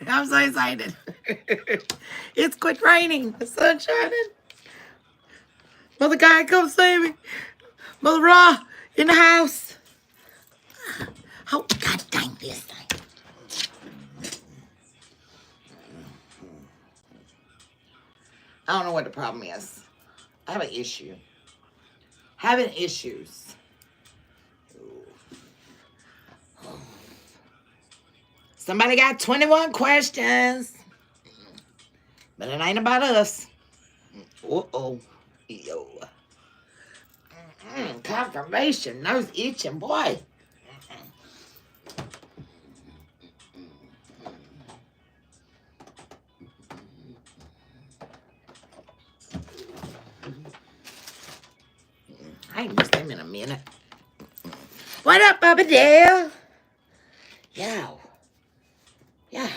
I'm so excited. It's quit raining. The sun's shining. Mother God, come see me. Mother Ra, in the house. Oh, God dang this thing. I don't know what the problem is. I have an issue. Having issues. Somebody got 21 questions. But it ain't about us. Uh-oh. Yo. Confirmation. Nose itching, boy. I ain't used them in a minute. What up, Bubba Dale? Yow. Yow.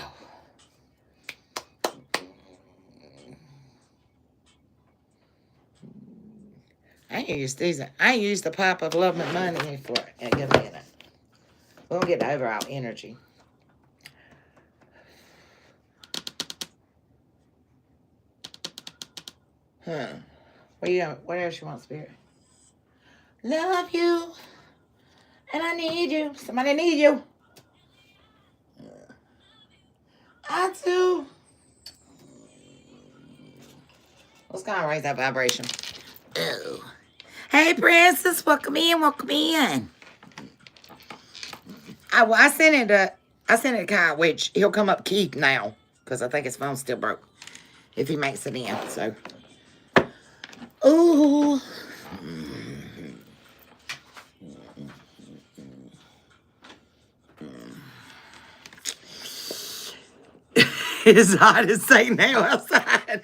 I ain't used these. I ain't used the pop of love and money for a good minute. We'll get the overall energy. Huh. What else you want, Spirit? Love you. And I need you. Somebody need you. I do. Let's go and raise that vibration. Oh. Hey, Princess. Welcome in. Welcome in. I sent it to Kyle, which he'll come up Keith now. Because I think his phone's still broke. If he makes it in. So. Ooh. It's hard to say now outside.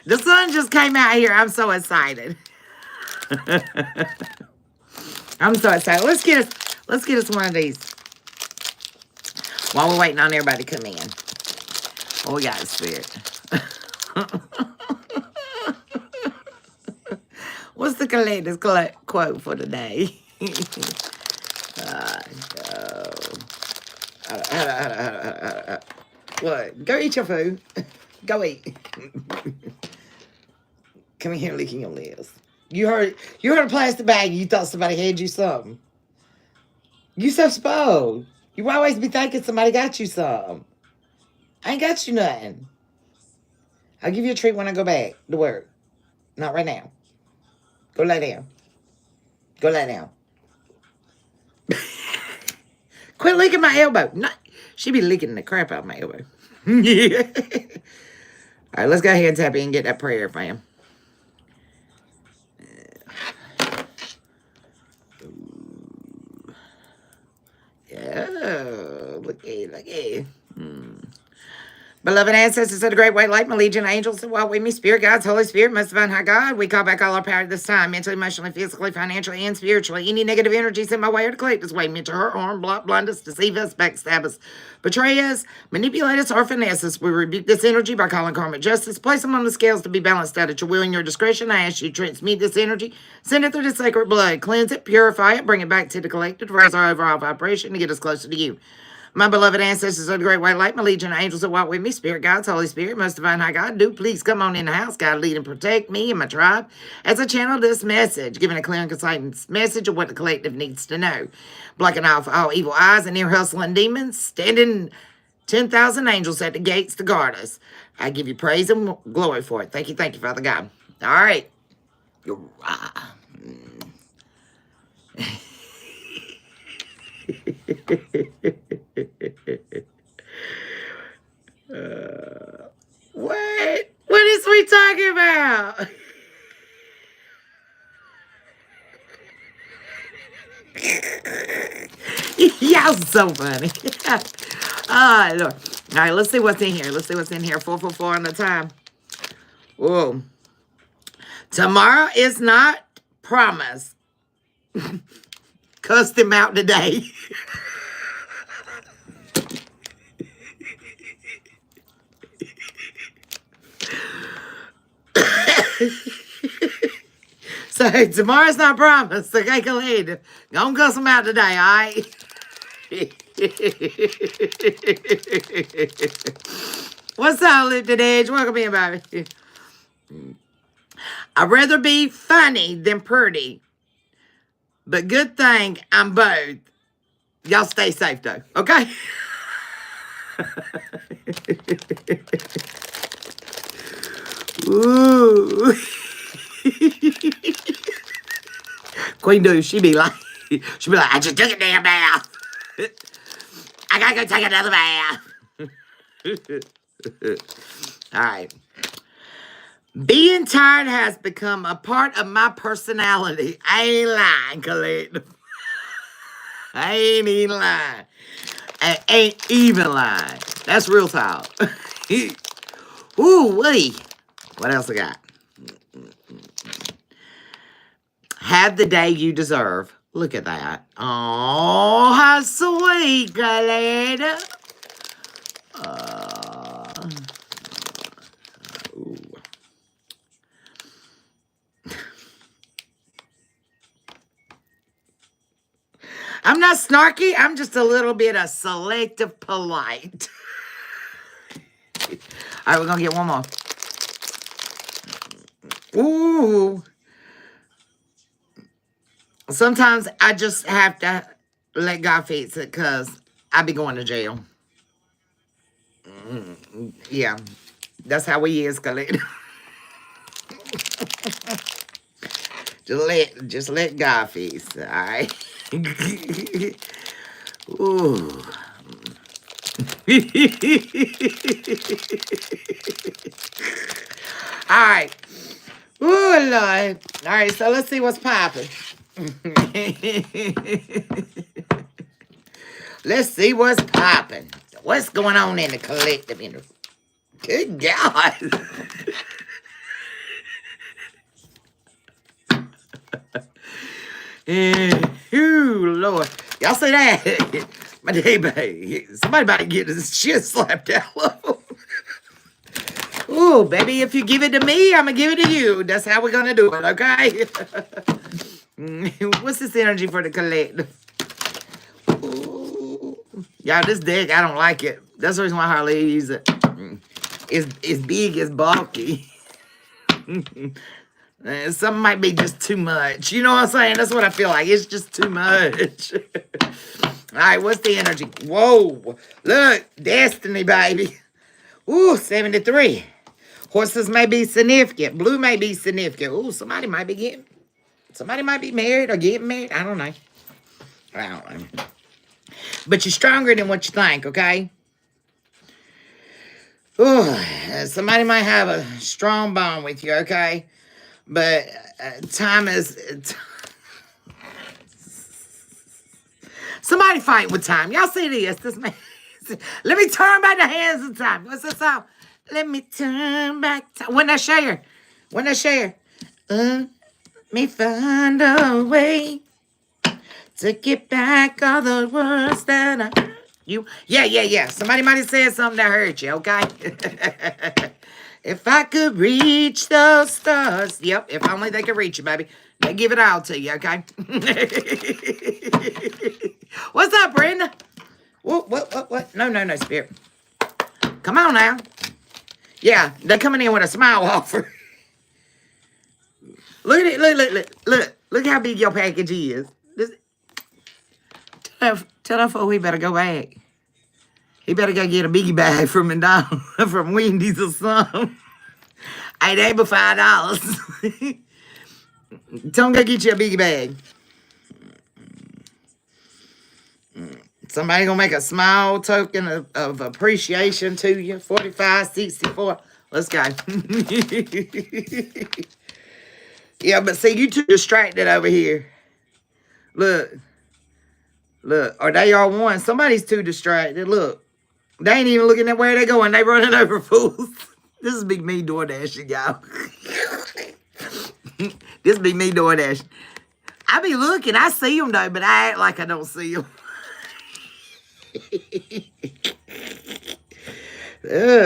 The sun just came out here. I'm so excited. I'm so excited. Let's get us one of these while we're waiting on everybody to come in. Oh, we got a Spirit. What's the collector's quote for today? What? Go eat your food. Go eat. Come here licking your lips. You heard a plastic bag. You thought somebody had you something. You so spoiled. You always be thinking somebody got you something. I ain't got you nothing. I'll give you a treat when I go back to work. Not right now. Go lay down. Go lay down. Quit licking my elbow. Not, she be licking the crap out of my elbow. Yeah. All right, let's go ahead and tap in and get that prayer, fam. Yeah, look at. Beloved ancestors of the great white light, my legion angels that walk with me, spirit guides, Holy Spirit, most divine high God, we call back all our power this time, mentally, emotionally, physically, financially, and spiritually. Any negative energies in my way or to collect this way, meant to hurt, harm, block, blind us, deceive us, backstab us, betray us, manipulate us, or finesse us. We rebuke this energy by calling karmic justice, place them on the scales to be balanced out at your will and your discretion. I ask you to transmute this energy, send it through the sacred blood, cleanse it, purify it, bring it back to the collective, raise our overall vibration to get us closer to you. My beloved ancestors of the great white light, my legion of angels that walk with me, spirit guides, Holy Spirit, most divine high God, do please come on in the house, God, lead and protect me and my tribe as I channel this message, giving a clear and concise message of what the collective needs to know. Blocking off all evil eyes and ear hustling demons, standing 10,000 angels at the gates to guard us. I give you praise and glory for it. Thank you, Father God. All right. What? What is we talking about? Y'all so funny. Oh, Lord. All right, let's see what's in here. 444 on the time. Whoa. Tomorrow is not promised. Cussed him out today. So tomorrow's not promised. Okay, Colette. Gonna cuss them out today, all right? What's up, Lifted Edge? Welcome in, baby. I'd rather be funny than pretty. But good thing I'm both. Y'all stay safe, though. Okay? Ooh. Queen Do, she be like, I just took a damn bath. I gotta go take another bath. All right. Being tired has become a part of my personality. I ain't lying, Colette. I ain't even lying. I ain't even lying. That's real talk. Ooh, wee. What else I got? Have the day you deserve. Look at that. Oh, how sweet, Colette. Ooh. I'm not snarky. I'm just a little bit of selective polite. All right, we're going to get one more. Ooh. Sometimes I just have to let God fix it because I be going to jail. Yeah. That's how we is, Colette. Just let God fix it, all right? Ooh. All right. Ooh, Lord. All right, so let's see what's popping. Let's see what's popping. What's going on in the collective interview? Good God. Ooh, Lord. Y'all see that? My baby. Somebody about to get his shit slapped out of him. Ooh, baby, if you give it to me, I'm going to give it to you. That's how we're going to do it, okay? What's this energy for the collective? Y'all, this deck, I don't like it. That's the reason why I hardly use it. It's big, it's bulky. Something might be just too much. You know what I'm saying? That's what I feel like. It's just too much. All right, what's the energy? Whoa. Look, destiny, baby. Ooh, 73. Horses may be significant. Blue may be significant. Ooh, somebody might be married or getting married. I don't know. But you're stronger than what you think, okay? Ooh, somebody might have a strong bond with you, okay? But time is... Somebody fight with time. Y'all see this? This man... Let me turn back the hands of time. What's this song? Let me turn back time. When I share. Let me find a way to get back all the words that I heard you. Yeah. Somebody might have said something that hurt you, okay? If I could reach those stars. Yep, if only they could reach you, baby. They give it all to you, okay? What's up, Brenda? What? No, Spirit. Come on now. Yeah, they're coming in with a smile offer. Look at it. Look how big your package is. Tell that fool he better go back. He better go get a biggie bag from McDonald's, from Wendy's or something. Hey, they ain't but $5. Tell him go get you a biggie bag. Somebody gonna make a small token of appreciation to you. 45, 64. Let's go. Yeah, but see, you too distracted over here. Look. Or they are one. Somebody's too distracted. Look. They ain't even looking at where they're going. They running over fools. This is big me DoorDashing, y'all. This be me DoorDashing. I be looking. I see them, though, but I act like I don't see them.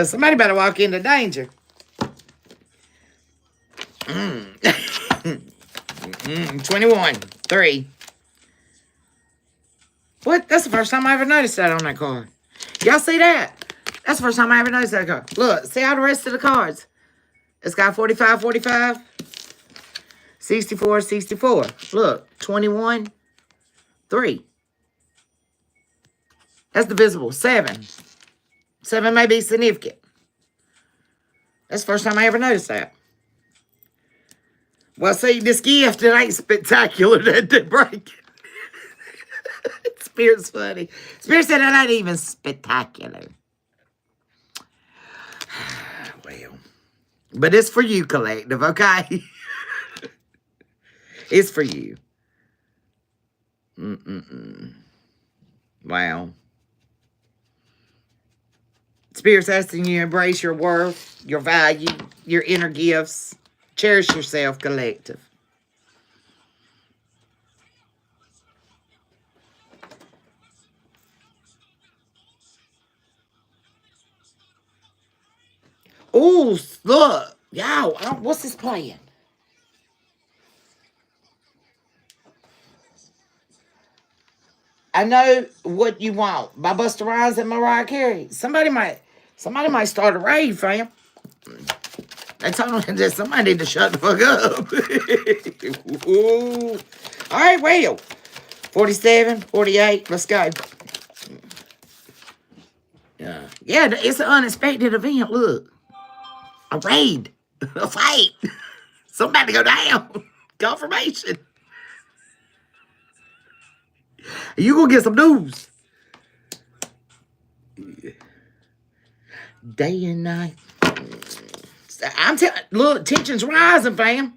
Somebody better walk into danger. 21. 3. What? That's the first time I ever noticed that on that card. Y'all see that? That's the first time I ever noticed that card. Look, see how the rest of the cards. It's got 45, 45. 64, 64. Look, 21, 3. That's divisible. 7. 7 may be significant. That's the first time I ever noticed that. Well, see, this gift, it ain't spectacular that they break. Spirit's funny. Spirit said it ain't even spectacular. Well, but it's for you, collective, okay? It's for you. Wow. Spirit's asking you to embrace your worth, your value, your inner gifts. Cherish yourself, collective. Ooh, look. Y'all, what's this playing? I Know What You Want by Busta Rhymes and Mariah Carey. Somebody might start a rave, fam. I told them that somebody need to shut the fuck up. Ooh. All right, well. 47, 48, let's go. Yeah, it's an unexpected event. Look. A raid. A fight. Somebody go down. Confirmation. You gonna get some news. Day and night. I'm telling, look, tension's rising, fam.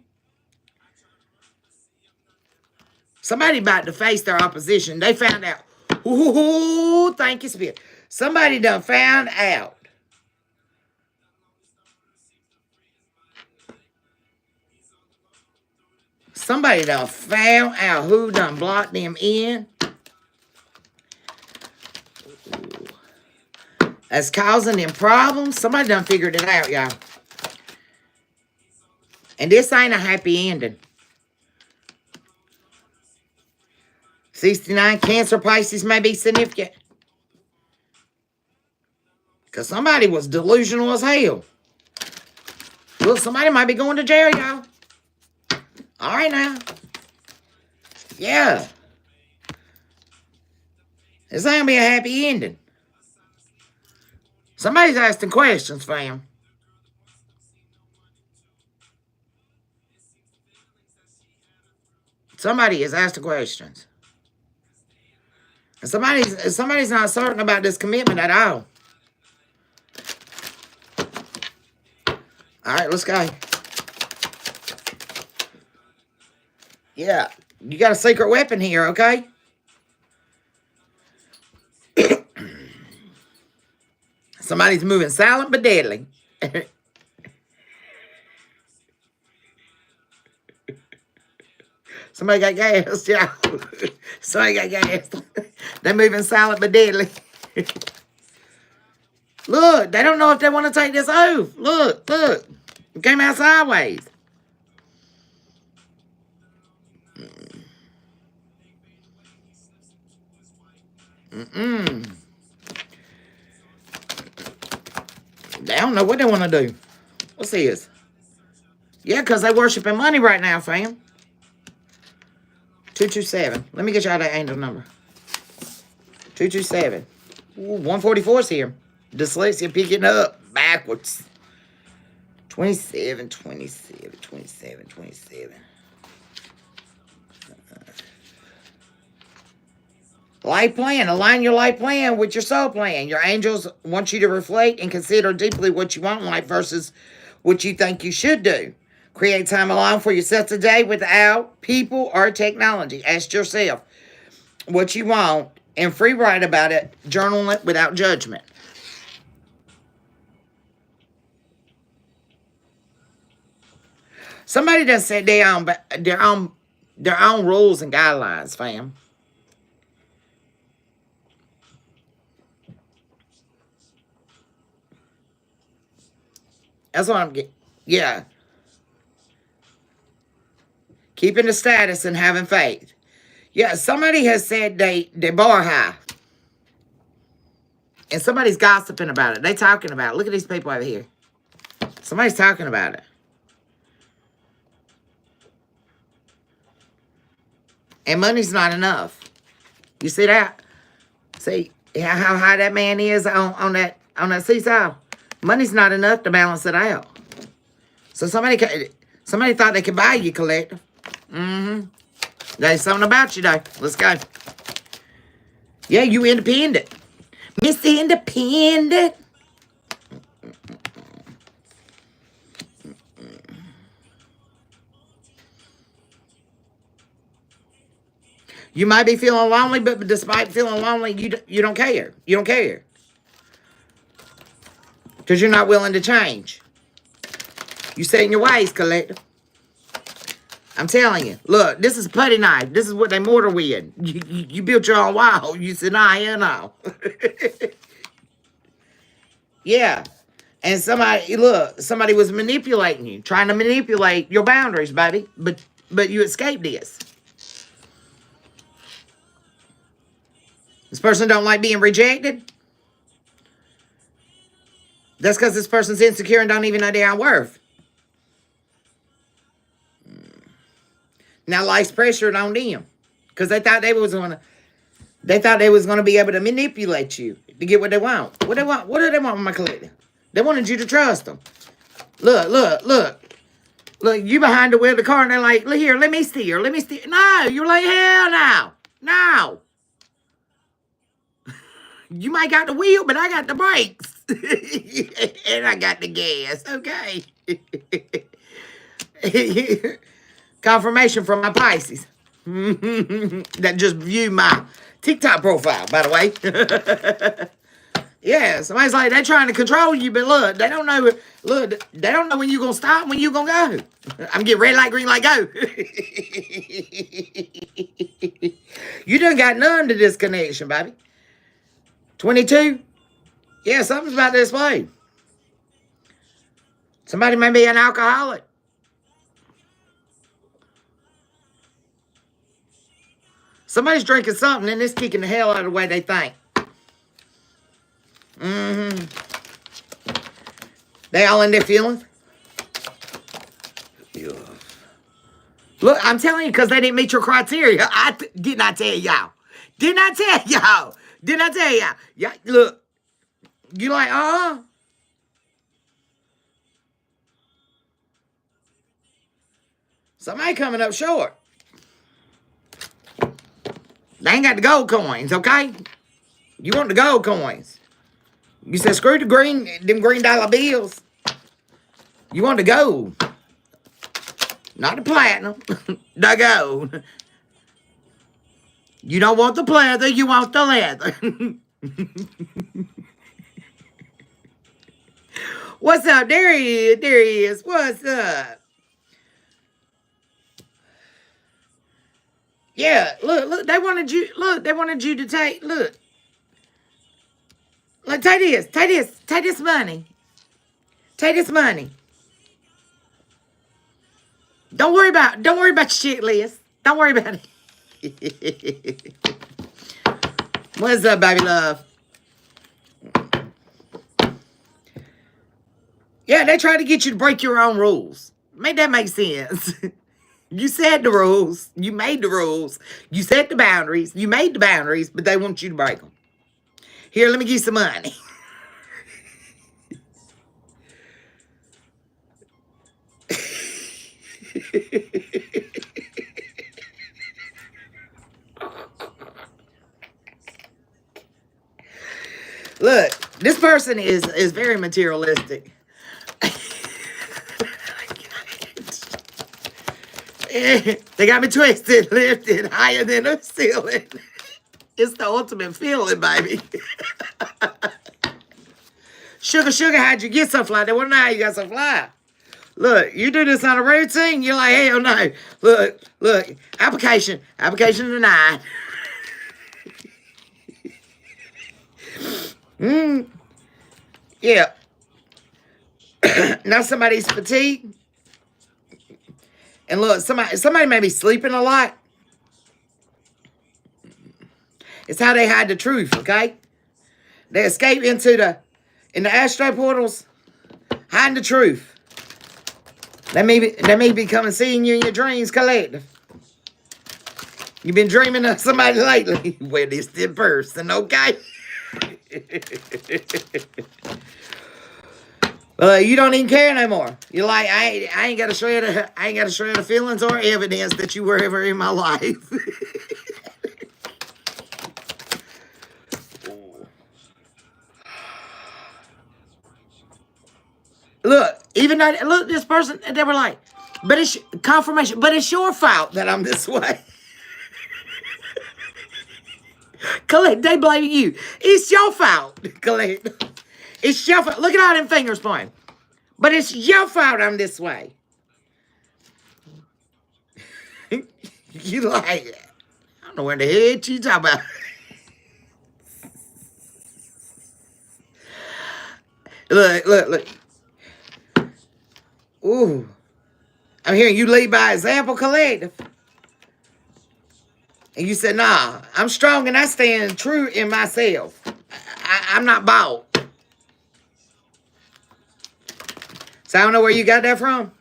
Somebody about to face their opposition. They found out. Ooh, thank you, Spirit. Somebody done found out. Somebody done found out who done blocked them in. That's causing them problems. Somebody done figured it out, y'all. And this ain't a happy ending. 69, Cancer, Pisces may be significant. Because somebody was delusional as hell. Look, somebody might be going to jail, y'all. All right now. Yeah. This ain't gonna be a happy ending. Somebody's asking questions, fam. Somebody is asking questions. And somebody's not certain about this commitment at all. All right, let's go. Yeah, you got a secret weapon here, okay? Somebody's moving silent but deadly. Somebody got gas, yeah. Somebody got gas. They're moving silent but deadly. Look, they don't know if they want to take this oath. Look. It came out sideways. They don't know what they want to do. What's this? Yeah, because they worshiping money right now, fam. 227. Let me get y'all that angel number. 227. Ooh, 144's here. Dyslexia picking up backwards. 27. Life plan. Align your life plan with your soul plan. Your angels want you to reflect and consider deeply what you want in life versus what you think you should do. Create time alone for yourself today without people or technology. Ask yourself what you want and free write about it. Journal it without judgment. Somebody done set their own rules and guidelines, fam. That's what I'm getting. Yeah. Keeping the status and having faith. Yeah, somebody has said they bar high. And somebody's gossiping about it. They talking about it. Look at these people over here. Somebody's talking about it. And money's not enough. You see that? See how high that man is on that seesaw? Money's not enough to balance it out. So somebody thought they could buy you, collective. There's something about you, though. Let's go. Yeah, you independent. Mr. Independent. You might be feeling lonely, but despite feeling lonely, you don't care. You don't care. Because you're not willing to change. You set in your ways, collective. I'm telling you. Look, this is a putty knife. This is what they mortar with. You built your own wall. You said, nah, hell no. Yeah. And somebody was manipulating you, trying to manipulate your boundaries, baby. But you escaped this. This person don't like being rejected. That's because this person's insecure and don't even know their own worth. Now life's pressured on them. Because they thought they was gonna be able to manipulate you to get what they want. What do they want with my collective? They wanted you to trust them. Look, you behind the wheel of the car and they're like, look here, let me steer. No, you're like, hell no. No. You might got the wheel, but I got the brakes. And I got the gas, okay? Confirmation from my Pisces. That just viewed my TikTok profile, by the way. Yeah, somebody's like, they're trying to control you, but look, they don't know when you're going to stop, when you're going to go. I'm getting red light, green light, go. You done got none to this connection, baby. 22? Yeah, something's about to explode. Somebody may be an alcoholic. Somebody's drinking something and it's kicking the hell out of the way they think. They all in their feelings. Yeah. Look, I'm telling you, because they didn't meet your criteria. Didn't I tell y'all? Didn't I tell y'all? Yeah, look. You like, somebody coming up short. They ain't got the gold coins, okay? You want the gold coins. You said, screw them green dollar bills. You want the gold. Not the platinum. The gold. You don't want the pleather, you want the leather. What's up? There he is. What's up? Yeah, look, they wanted you to take, look, take this money. Take this money. Don't worry about your shit list. Don't worry about it. What's up, baby love? Yeah, they try to get you to break your own rules. Make that make sense. You said the rules. You made the rules. You set the boundaries. You made the boundaries, but they want you to break them. Here, let me give you some money. Look, this person is very materialistic. They got me twisted, lifted higher than the ceiling. It's the ultimate feeling, baby. Sugar, how'd you get so fly? They want to know how you got so fly. Look, you do this on a routine, you're like, hell no. Look, application denied. Yeah. Now somebody's fatigued. And look, somebody may be sleeping a lot. It's how they hide the truth, okay? They escape in the astral portals, hiding the truth. They may be coming seeing you in your dreams, collective. You've been dreaming of somebody lately. Well, it's the person, okay? You don't even care no more. You're like, I ain't got a shred of feelings or evidence that you were ever in my life. Look, even though, look, this person, they were like, but it's confirmation, but it's your fault that I'm this way. Colette, they blame you. It's your fault, Colette. It's your fault. Look at all them fingers pointing. But it's your fault I'm this way. You like, I don't know where the heck you talking about. Look. Ooh. I'm hearing you lead by example, collective. And you said, nah, I'm strong and I stand true in myself. I'm not bought. So I don't know where you got that from.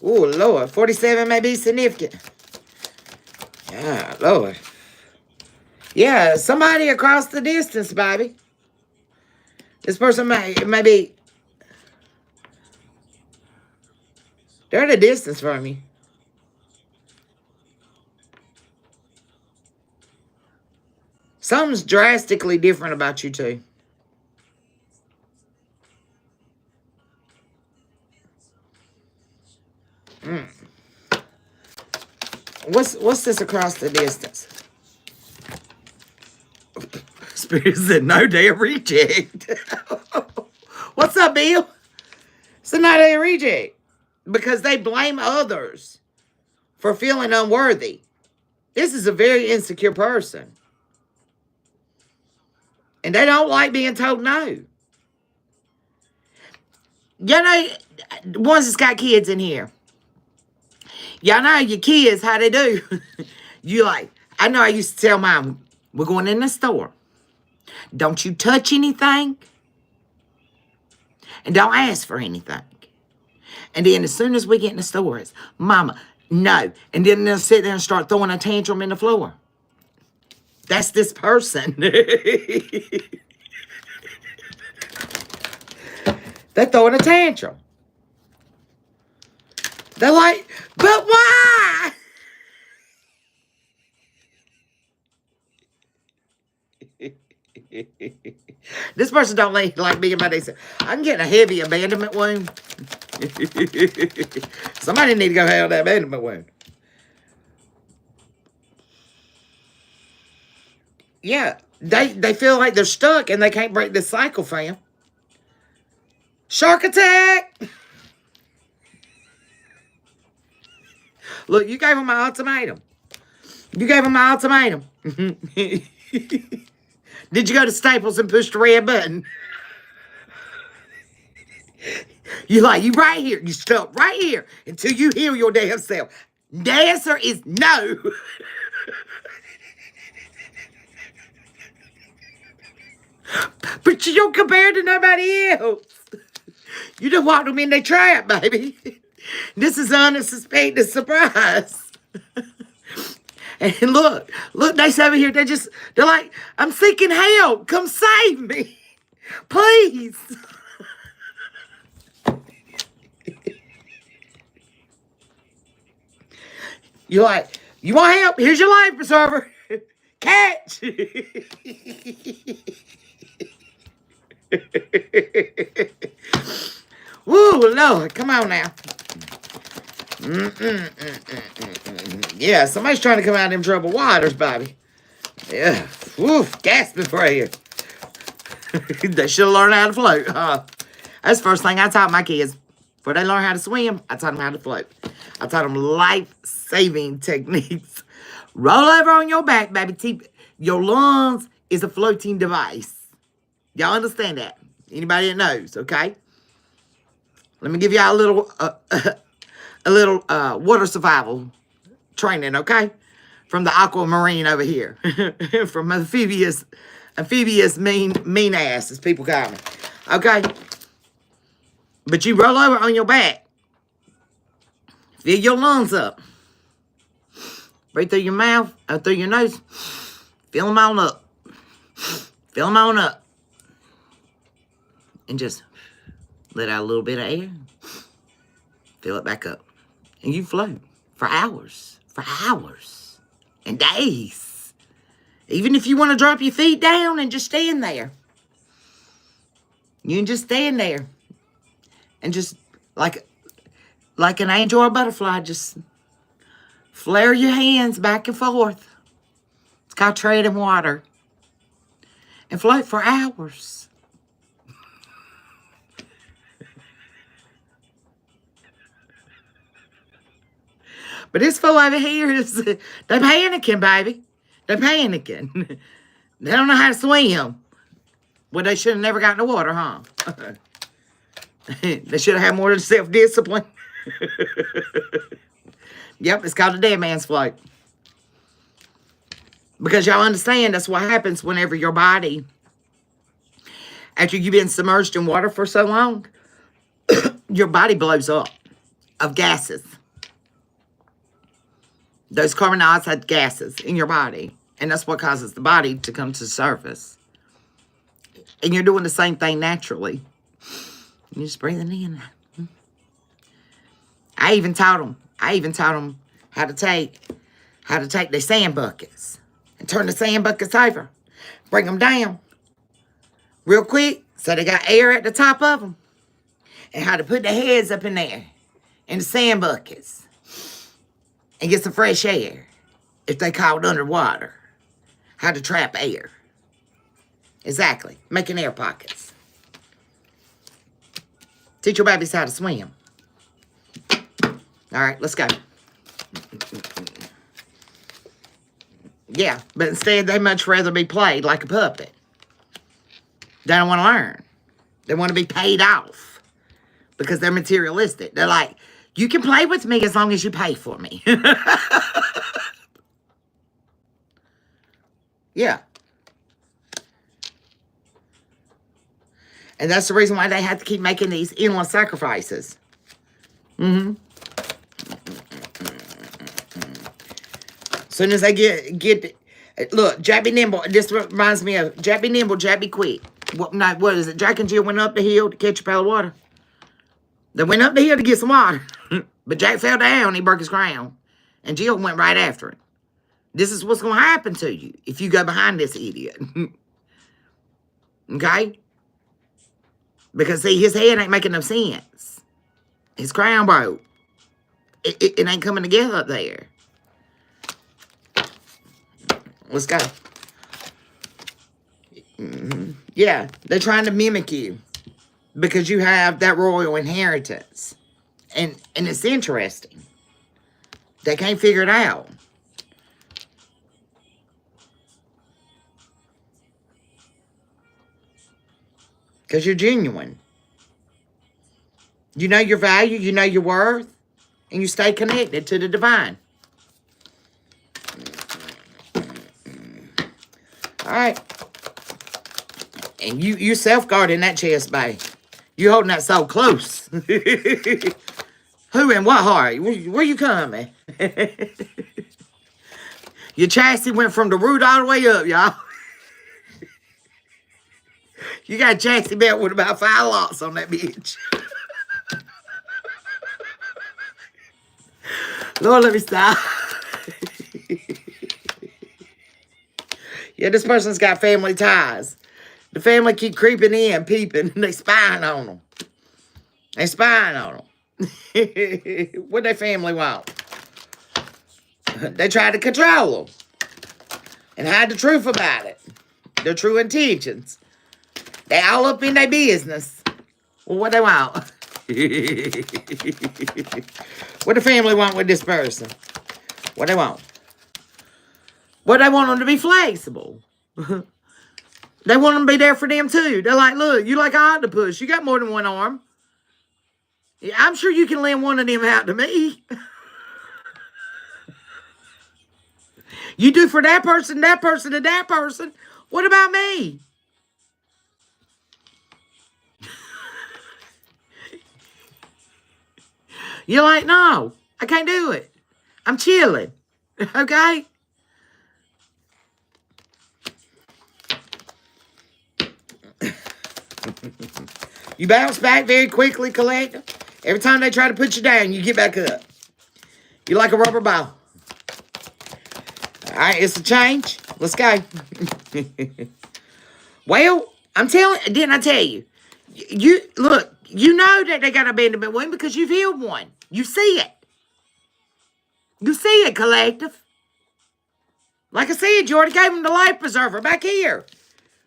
Oh, Lord. 47 may be significant. Yeah, Lord. Yeah, somebody across the distance, baby. This person may be... They're at a distance from you. Something's drastically different about you two. What's this across the distance? Spirit said no damn reject. What's up, Bill? It's a no damn reject. Because they blame others for feeling unworthy. This is a very insecure person. And they don't like being told no. Y'all know, ones that's got kids in here. Y'all know your kids, how they do. You like, I know I used to tell Mom, we're going in the store. Don't you touch anything. And don't ask for anything. And then as soon as we get in the store, it's, Mama, no. And then they'll sit there and start throwing a tantrum in the floor. That's this person. They're throwing a tantrum. They're like, but why? This person don't like being by themselves. I'm getting a heavy abandonment wound. Somebody need to go handle that abandonment wound. Yeah, they feel like they're stuck and they can't break this cycle, fam. Shark attack! Look, you gave them my ultimatum. You gave them my ultimatum. Did you go to Staples and push the red button? You like, you right here. You stuck right here until you heal your damn self. The answer is no. But you don't compare to nobody else. You just walked them in their trap, baby. This is unsuspected surprise. And look, they over here, they're like, I'm seeking help. Come save me. Please. You're like, you want help? Here's your life preserver. Catch. Woo, Lord, come on now. Yeah, somebody's trying to come out of them troubled waters, baby. Yeah, woof, gasping for you. They should have learned how to float. That's the first thing I taught my kids. Before they learn how to swim, I taught them how to float. I taught them life-saving techniques. Roll over on your back, baby. Your lungs is a floating device. Y'all understand that? Anybody that knows, okay? Let me give y'all a a little water survival training, okay? From the aquamarine over here. From amphibious mean ass, as people call me. Okay? But you roll over on your back. Fill your lungs up. Breathe through your mouth, out through your nose. Fill them on up. Fill them on up. And just let out a little bit of air. Fill it back up. And you float for hours. For hours. And days. Even if you want to drop your feet down and just stand there. You can just stand there. And just like an angel or a butterfly, just flare your hands back and forth. It's called treading water. And float for hours. But this fool over here is, they're panicking, baby. They're panicking. They don't know how to swim. Well, they should have never gotten in the water, huh? They should have had more self-discipline. Yep, it's called a dead man's float. Because y'all understand that's what happens whenever your body, after you've been submerged in water for so long, your body blows up of gases. Those carbon dioxide gases in your body. And that's what causes the body to come to the surface. And you're doing the same thing naturally. You're just breathing in. I even taught them how to take their sand buckets and turn the sand buckets over. Bring them down real quick so they got air at the top of them. And how to put their heads up in there in the sand buckets and get some fresh air if they caught underwater. How to trap air. Exactly. Making air pockets. Teach your babies how to swim. All right, let's go. Yeah, but instead they much rather be played like a puppet. They don't want to learn. They want to be paid off because they're materialistic. They're like, you can play with me as long as you pay for me. Yeah. And that's the reason why they have to keep making these endless sacrifices. As soon as they get look, Jack be nimble. This reminds me of Jack be nimble, Jack be quick. What is it? Jack and Jill went up the hill to catch a pail of water. They went up the hill to get some water. But Jack fell down, he broke his crown. And Jill went right after him. This is what's going to happen to you if you go behind this idiot. Okay? Because, see, his head ain't making no sense. His crown broke. It ain't coming together up there. Let's go. Yeah, they're trying to mimic you. Because you have that royal inheritance. And it's interesting. They can't figure it out. Because you're genuine. You know your value, you know your worth, and you stay connected to the divine. All right. And you self-guarding that chest, babe. You holding that so close. Who and what heart? Where you coming? Your chassis went from the root all the way up, y'all. You got a chassis belt with about 5 locks on that bitch. Lord, let me stop. Yeah, this person's got family ties. The family keep creeping in, peeping, and they spying on them. They spying on them. What their family want? They try to control them and hide the truth about it. Their true intentions. They all up in their business. Well, what they want? What the family want with this person? What they want? Well, they want them to be flexible. They want them to be there for them too. They're like, look, you like an octopus. You got more than one arm. I'm sure you can lend one of them out to me. You do for that person, and that person. What about me? You're like, no, I can't do it. I'm chilling. Okay? You bounce back very quickly, Collector. Every time they try to put you down, you get back up. You're like a rubber ball. All right, it's a change. Let's go. Well, didn't I tell you? You look, you know that they got abandonment wound because you've healed one. You see it. You see it, Collective. Like I said, you already gave them the life preserver back here.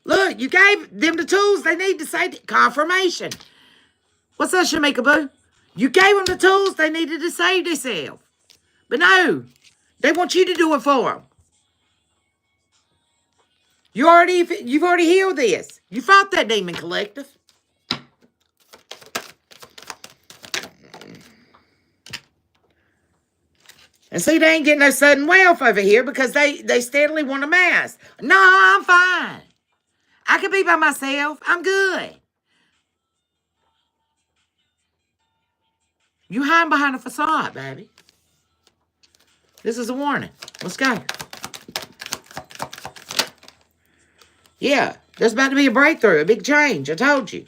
Look, you gave them the tools they need to say confirmation. What's that, Shamika Boo? You gave them the tools they needed to save themselves. But no, they want you to do it for them. You've already healed this. You fought that demon, Collective. And see, they ain't getting no sudden wealth over here because they steadily want a mask. No, I'm fine. I can be by myself. I'm good. You hiding behind a facade, baby. This is a warning. Let's go. Yeah, there's about to be a breakthrough, a big change. I told you.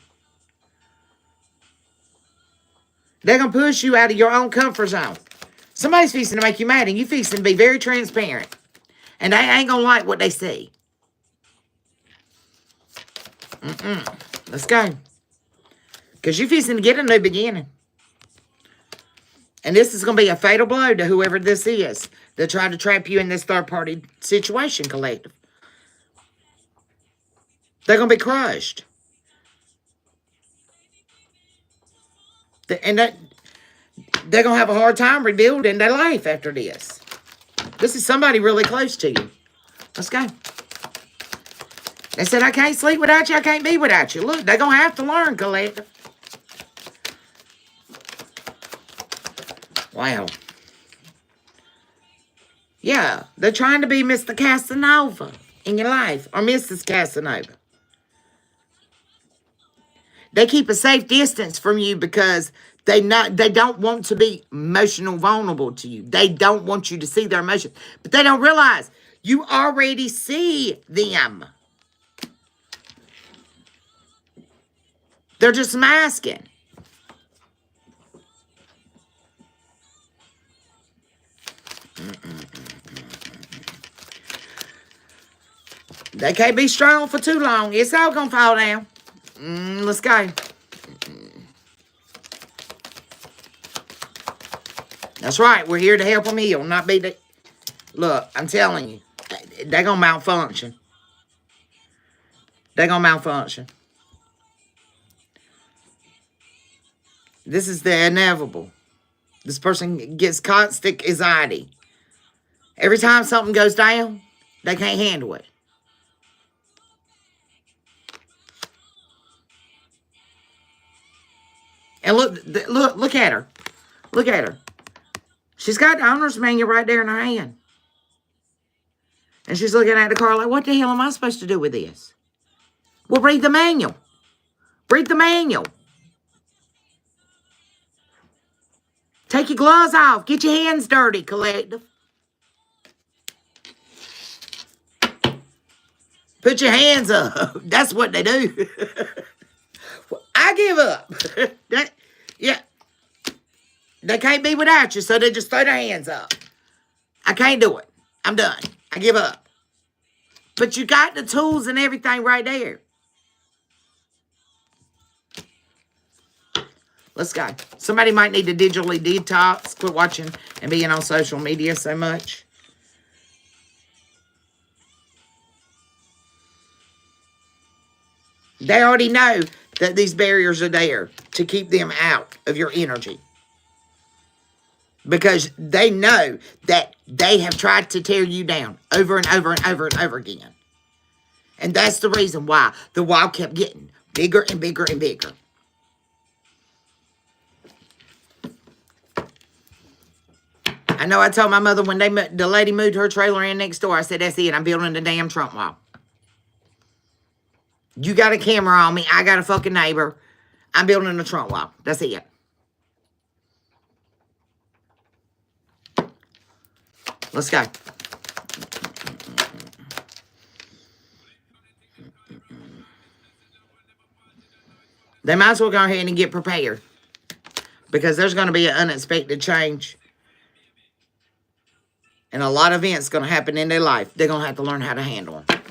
They're going to push you out of your own comfort zone. Somebody's fixing to make you mad, and you fixing to be very transparent. And they ain't going to like what they see. Let's go. Because you're fixing to get a new beginning. And this is going to be a fatal blow to whoever this is that tried to trap you in this third-party situation, Collective. They're going to be crushed. And they're going to have a hard time rebuilding their life after this. This is somebody really close to you. Let's go. They said, I can't sleep without you. I can't be without you. Look, they're going to have to learn, Collective. Wow. Yeah, they're trying to be Mr. Casanova in your life, or Mrs. Casanova. They keep a safe distance from you because they don't want to be emotional vulnerable to you. They don't want you to see their emotions. But they don't realize you already see them. They're just masking. They can't be strong for too long. It's all going to fall down. Let's go. That's right. We're here to help them heal, not be the... Look, I'm telling you, they're going to malfunction. They're going to malfunction. This is the inevitable. This person gets constant anxiety. Every time something goes down, they can't handle it. And look at her. Look at her. She's got the owner's manual right there in her hand. And she's looking at the car like, what the hell am I supposed to do with this? Well, read the manual. Read the manual. Take your gloves off. Get your hands dirty, Collective. Put your hands up. That's what they do. I give up. Yeah. They can't be without you, so they just throw their hands up. I can't do it. I'm done. I give up. But you got the tools and everything right there. Let's go. Somebody might need to digitally detox, quit watching and being on social media so much. They already know that these barriers are there to keep them out of your energy. Because they know that they have tried to tear you down over and over and over and over again. And that's the reason why the wall kept getting bigger and bigger and bigger. I know I told my mother when the lady moved her trailer in next door, I said, that's it. I'm building the damn trunk wall. You got a camera on me. I got a fucking neighbor. I'm building a trunk wall. That's it. Let's go. They might as well go ahead and get prepared. Because there's going to be an unexpected change. And a lot of events going to happen in their life. They're going to have to learn how to handle them.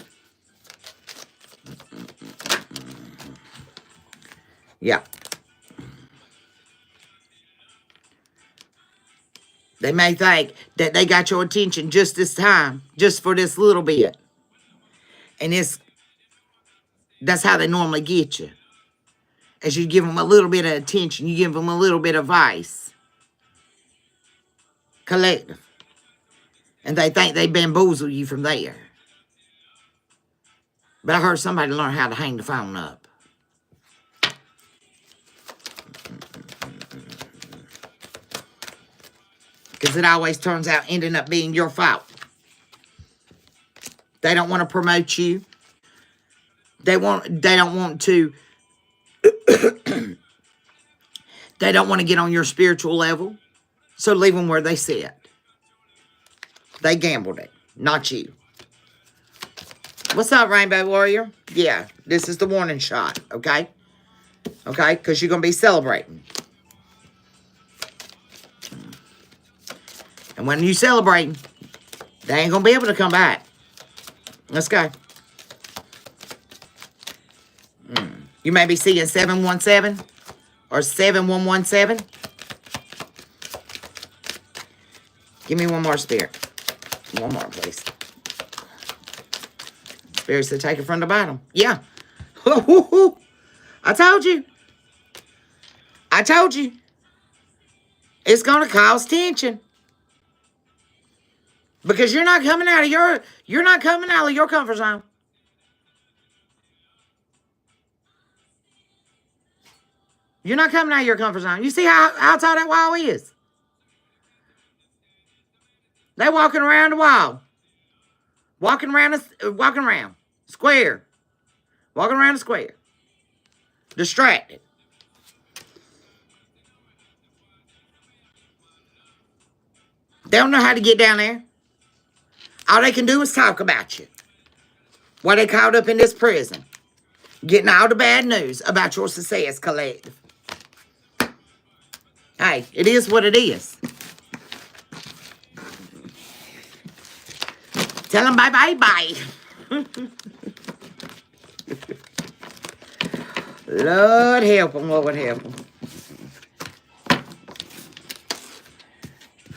Yeah. They may think that they got your attention just this time. Just for this little bit. And that's how they normally get you. As you give them a little bit of attention, you give them a little bit of advice. Collective. And they think they bamboozle you from there. But I heard somebody learn how to hang the phone up. Because it always turns out ending up being your fault. They don't want to promote you. They don't want to they don't want to get on your spiritual level. So leave them where they sit. They gambled it, not you. What's up, Rainbow Warrior? Yeah, this is the warning shot, okay? Okay, because you're going to be celebrating. And when you celebrate, they ain't going to be able to come back. Let's go. You may be seeing 717 or 7117. Give me one more, Spirit. One more, please. Spirit said take it from the bottom. Yeah. I told you. I told you. It's going to cause tension. Because you're not coming out of your comfort zone. You're not coming out of your comfort zone. You see how tall that wall is? They're walking around the wall. Walking around. Square. Walking around the square. Distracted. They don't know how to get down there. All they can do is talk about you. While they caught up in this prison. Getting all the bad news about your success, collective. Hey, it is what it is. Tell them bye. Lord help them, Lord help them.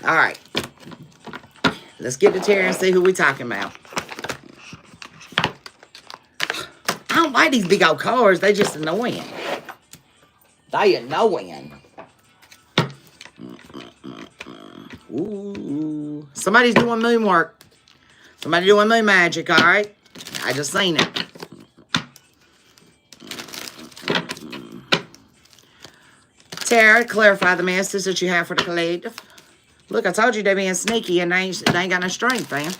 All right. Let's get to Terry and see who we talking about. I don't like these big old cars. They just annoying. They annoying. Ooh. Somebody's doing moon work. Somebody doing moon magic, all right? I just seen it. Tara, clarify the message that you have for the collective. Look, I told you they're being sneaky and they ain't got no strength, fam.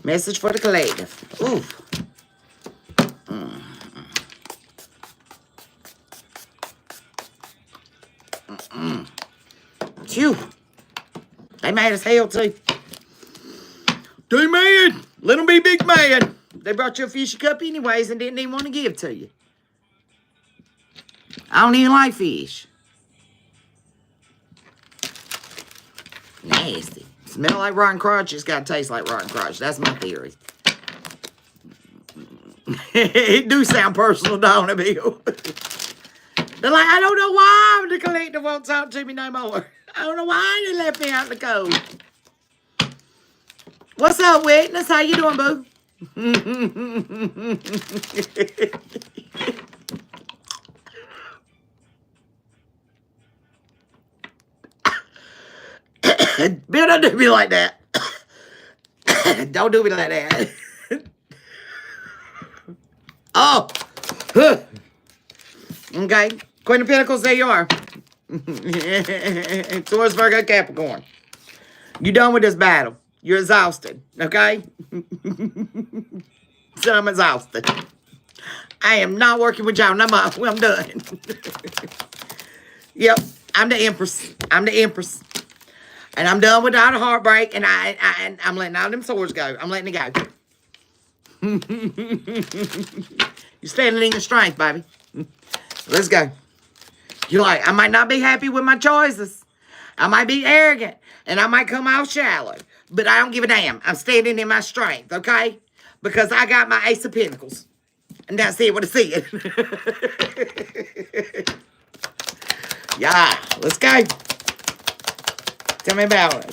Message for the collective. Oof. Phew. They mad as hell, too. They mad. Let them be big mad. They brought you a fishy cup anyways and didn't even want to give to you. I don't even like fish. Nasty. Smell like rotten crotch, it's got to taste like rotten crotch. That's my theory. It do sound personal, don't it, Bill? They're like, I don't know why the collective won't talk to me no more. I don't know why they left me out in the cold. What's up, Witness? How you doing, boo? Bill, don't do me like that. Don't do me like that. Oh. Okay. Queen of Pentacles, there you are. Taurus, Virgo, Capricorn. You done with this battle. You're exhausted, okay? So I'm exhausted. I am not working with y'all no more. I'm done. Yep, I'm the Empress. I'm the Empress. And I'm done with all the heartbreak, and I'm letting all them swords go. I'm letting it go. You're standing in your strength, baby. Let's go. You're like, I might not be happy with my choices. I might be arrogant, and I might come off shallow, but I don't give a damn. I'm standing in my strength, okay? Because I got my Ace of Pentacles. And that's it what I see it. Yeah, let's go. Tell me about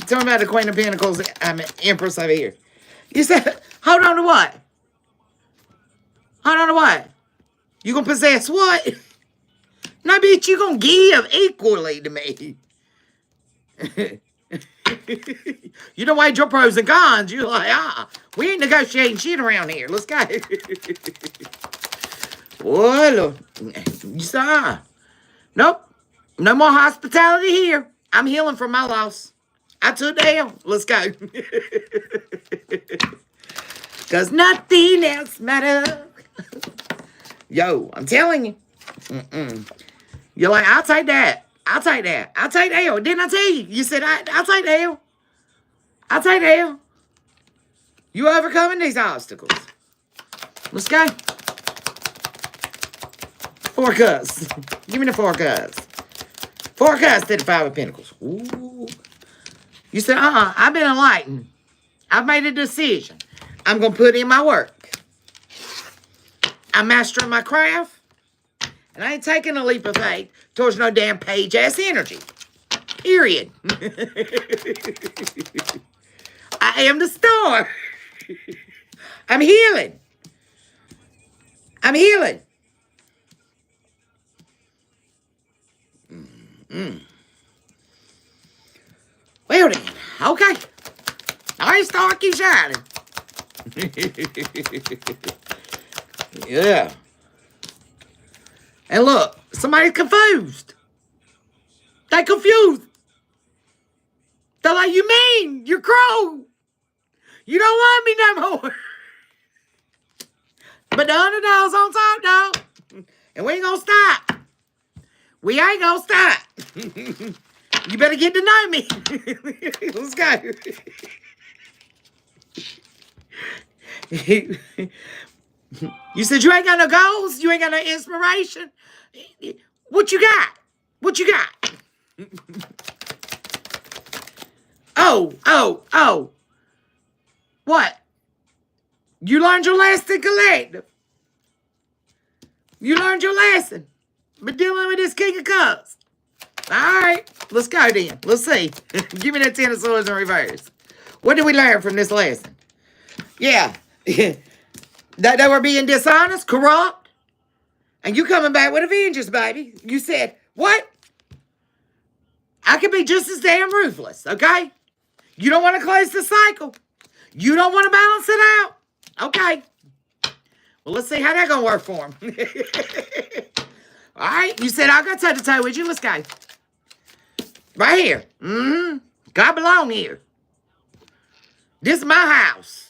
the Queen of Pentacles. I'm Empress over here. You said, hold on to what? Hold on to what? You gonna possess what? No, bitch, you gonna give equally to me. You don't weigh your pros and cons. You're like, we ain't negotiating shit around here. Let's go. Well, you saw. Nope. No more hospitality here. I'm healing from my loss. I took down. Let's go. Because nothing else matters. Yo, I'm telling you. You're like, I'll take that. I'll take that. I'll take the L. Didn't I tell you? You said, I'll take the L. I'll take the L. You overcoming these obstacles. Let's go. 4 cups. Give me the 4 cups. 4 cups to the 5 of Pentacles. Ooh. You said, I've been enlightened. I've made a decision. I'm going to put in my work. I'm mastering my craft. And I ain't taking a leap of faith towards no damn page-ass energy. Period. I am the star. I'm healing. I'm healing. Well then, okay. All right, star, keep shining. Yeah. And look, somebody's confused. They confused. They're like, you mean you're crow? You don't want me no more. But the underdog's on top, dog. And we ain't gonna stop. We ain't gonna stop. You better get to know me. Let's go. You said you ain't got no goals? You ain't got no inspiration? What you got? What you got? Oh. What? You learned your lesson, collective. You learned your lesson. But dealing with this King of Cups. All right. Let's go then. Let's see. Give me that 10 of Swords in reverse. What did we learn from this lesson? Yeah. That they were being dishonest, corrupt. And you coming back with a vengeance, baby. You said, what? I could be just as damn ruthless, okay? You don't want to close the cycle. You don't want to balance it out. Okay. Well, let's see how that's going to work for him. All right. You said, I'll go toe-to-toe with you. Let's go. Right here. God belong here. This is my house.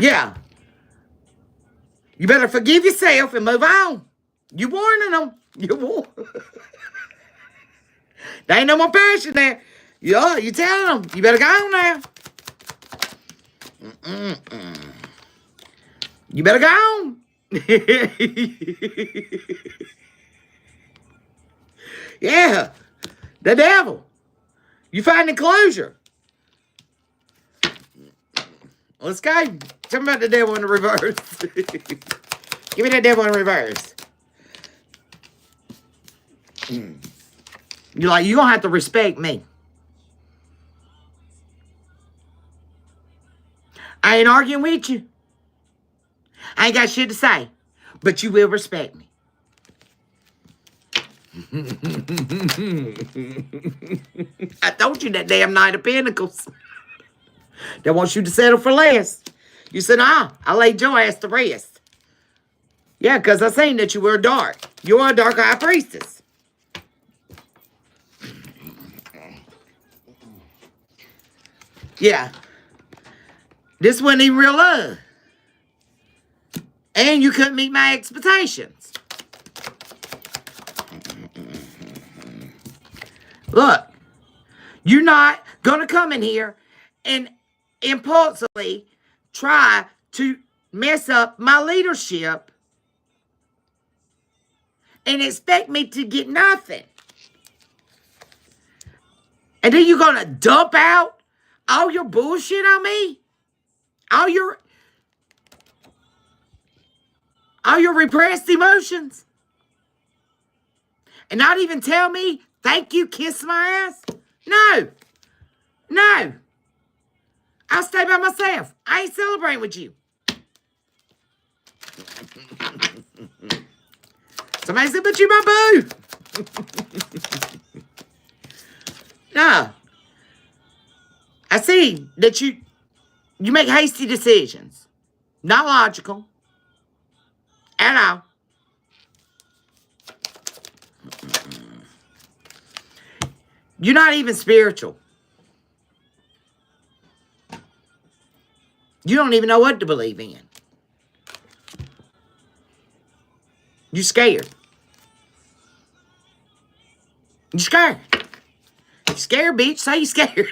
Yeah. You better forgive yourself and move on. You warning them. You warn. There ain't no more passion there. Yeah, you telling them. You better go on now. You better go on. Yeah. The devil. You finding closure. Let's go. Tell me about the devil in the reverse. Give me that devil in reverse. You're like, you're going to have to respect me. I ain't arguing with you. I ain't got shit to say. But you will respect me. I told you that damn Knight of Pentacles. That wants you to settle for less. You said, I laid your ass to rest. Yeah, because I seen that you were dark. You are a dark high priestess. Yeah. This wasn't even real love. And you couldn't meet my expectations. Look, you're not going to come in here and impulsively try to mess up my leadership and expect me to get nothing. And then you're going to dump out all your bullshit on me? All your repressed emotions? And not even tell me, thank you, kiss my ass? No. No. I'll stay by myself. I ain't celebrating with you. Somebody said, but you my boo. No. I see that you make hasty decisions. Not logical. At all. You're not even spiritual. You don't even know what to believe in. You're scared. You're scared. You scared, bitch. Say you scared.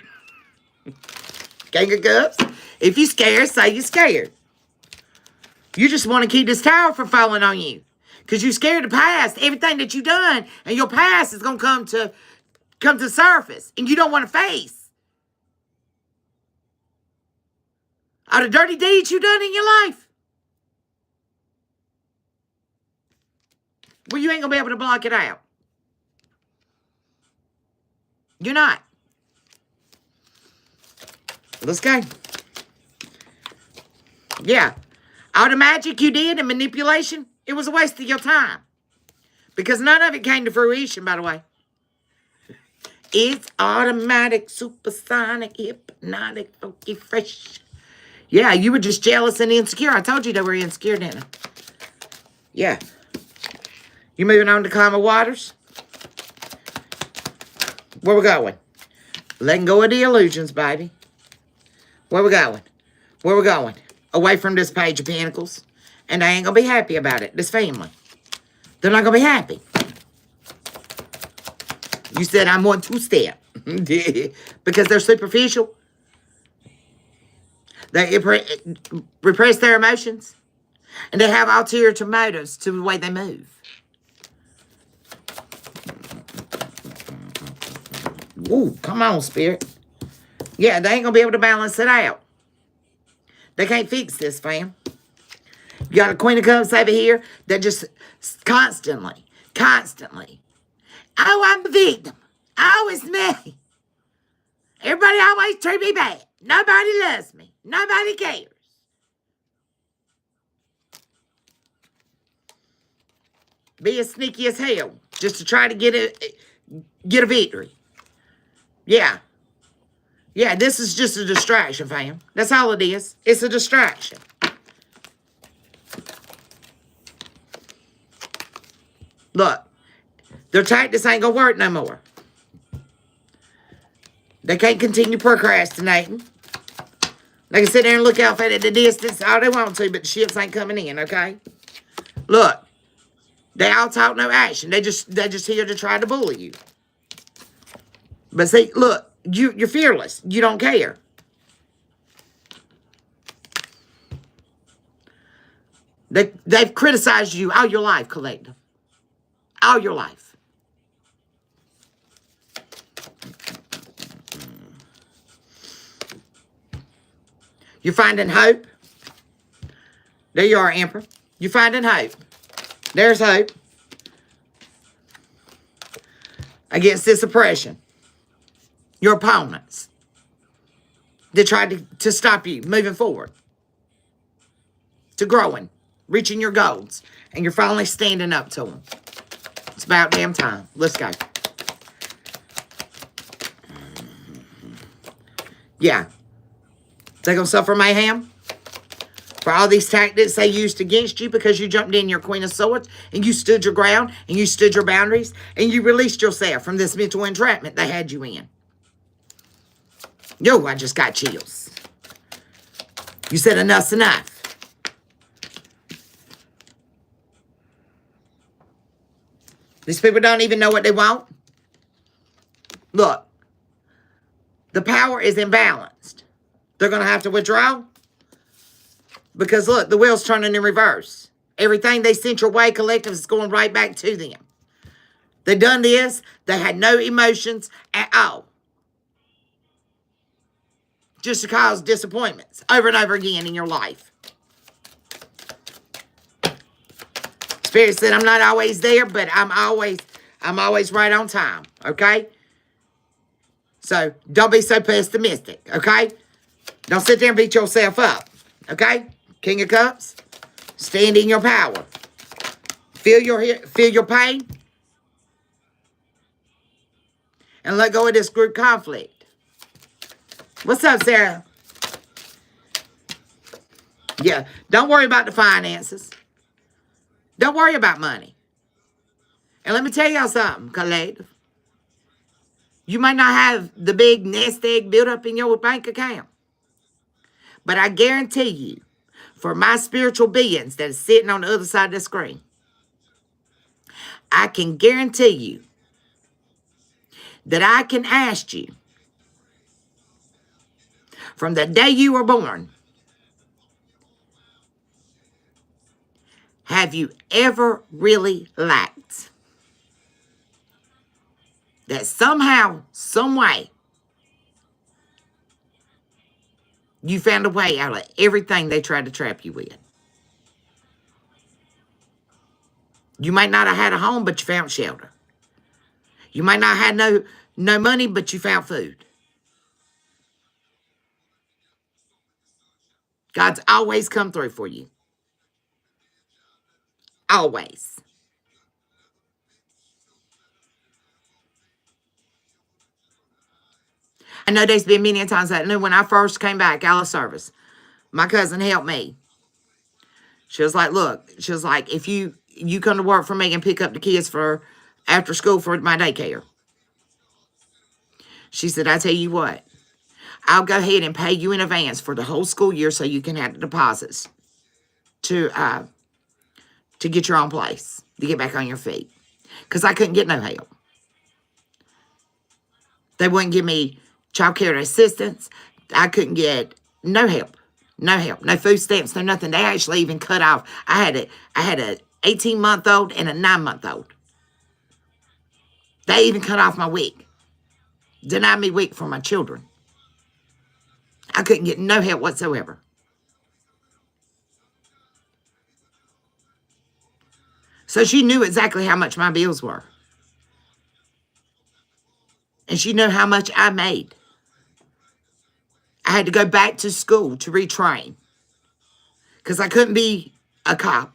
King of Cups. If you scared, say you scared. You just want to keep this tower from falling on you. Because you're scared of the past. Everything that you've done and your past is going to come to the surface. And you don't want to face all the dirty deeds you've done in your life. Well, you ain't going to be able to block it out. You're not. Let's go. Yeah. All the magic you did and manipulation, it was a waste of your time. Because none of it came to fruition, by the way. It's automatic, supersonic, hypnotic, funky, fresh. Yeah, you were just jealous and insecure. I told you they were insecure, didn't I? Yeah. You moving on to calmer waters? Where we going? Letting go of the illusions, baby. Where we going? Where we going? Away from this Page of Pentacles. And they ain't going to be happy about it. This family. They're not going to be happy. You said I'm one two-step. Because they're superficial. They repress their emotions. And they have ulterior motives to the way they move. Ooh, come on, Spirit. Yeah, they ain't going to be able to balance it out. They can't fix this, fam. You got a Queen of Cups over here that just constantly. Oh, I'm the victim. Oh, it's me. Everybody always treat me bad. Nobody loves me. Nobody cares. Be as sneaky as hell just to try to get a victory. Yeah. Yeah, this is just a distraction, fam. That's all it is. It's a distraction. Look, their tactics ain't gonna work no more. They can't continue procrastinating. They can sit there and look out at the distance all they want to, but the ships ain't coming in, okay? Look, they all talk, no action. They just here to try to bully you. But see, look, you're fearless. You don't care. They've criticized you all your life, collective. All your life. You're finding hope. There you are, Emperor. You're finding hope. There's hope. Against this oppression. Your opponents. They tried to stop you moving forward. To growing. Reaching your goals. And you're finally standing up to them. It's about damn time. Let's go. Yeah. They gonna suffer mayhem? For all these tactics they used against you because you jumped in your Queen of Swords and you stood your ground and you stood your boundaries and you released yourself from this mental entrapment they had you in. Yo, I just got chills. You said enough's enough. These people don't even know what they want. Look, the power is imbalanced. They're going to have to withdraw. Because look, the wheel's turning in reverse. Everything they sent your way, collective, is going right back to them. They done this. They had no emotions at all. Just to cause disappointments over and over again in your life. Spirit said, I'm not always there, but I'm always right on time. Okay? So don't be so pessimistic. Okay? Don't sit there and beat yourself up. Okay? King of Cups. Stand in your power. Feel your pain. And let go of this group conflict. What's up, Sarah? Yeah. Don't worry about the finances. Don't worry about money. And let me tell y'all something, collective. You might not have the big nest egg built up in your bank account. But I guarantee you, for my spiritual beings that is sitting on the other side of the screen, I can guarantee you that I can ask you from the day you were born, have you ever really lacked? That somehow, some way, you found a way out of everything they tried to trap you with. You might not have had a home, but you found shelter. You might not have had no money, but you found food. God's always come through for you. Always. I know there's been many times that I knew when I first came back out of service, my cousin helped me. She was like, look, she was like, if you come to work for me and pick up the kids for after school for my daycare. She said, I tell you what, I'll go ahead and pay you in advance for the whole school year so you can have the deposits to get your own place, to get back on your feet. Because I couldn't get no help. They wouldn't give me child care assistance. I couldn't get no help. No help. No food stamps, no nothing. They actually even cut off. I had a 18-month-old and a 9-month-old. They even cut off my week. Denied me week for my children. I couldn't get no help whatsoever. So she knew exactly how much my bills were. And she knew how much I made. I had to go back to school to retrain. Because I couldn't be a cop.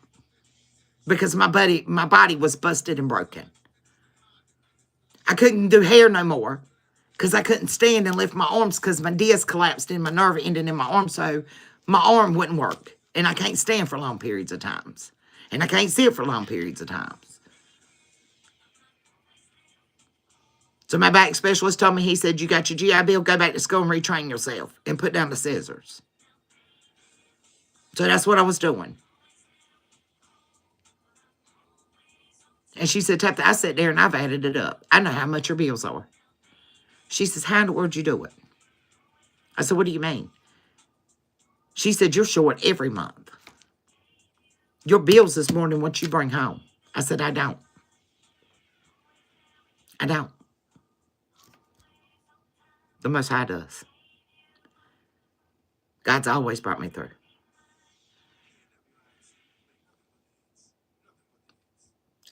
Because my body was busted and broken. I couldn't do hair no more. Because I couldn't stand and lift my arms because my disc collapsed and my nerve ended in my arm. So my arm wouldn't work. And I can't stand for long periods of times. And I can't sit for long periods of times. So my back specialist told me, he said, you got your GI Bill, go back to school and retrain yourself and put down the scissors. So that's what I was doing. And she said, Tabitha, I sat there and I've added it up. I know how much your bills are. She says, how in the world you do it? I said, what do you mean? She said, you're short every month. Your bills is more than what you bring home. I said, I don't. I don't. The Most High does. God's always brought me through.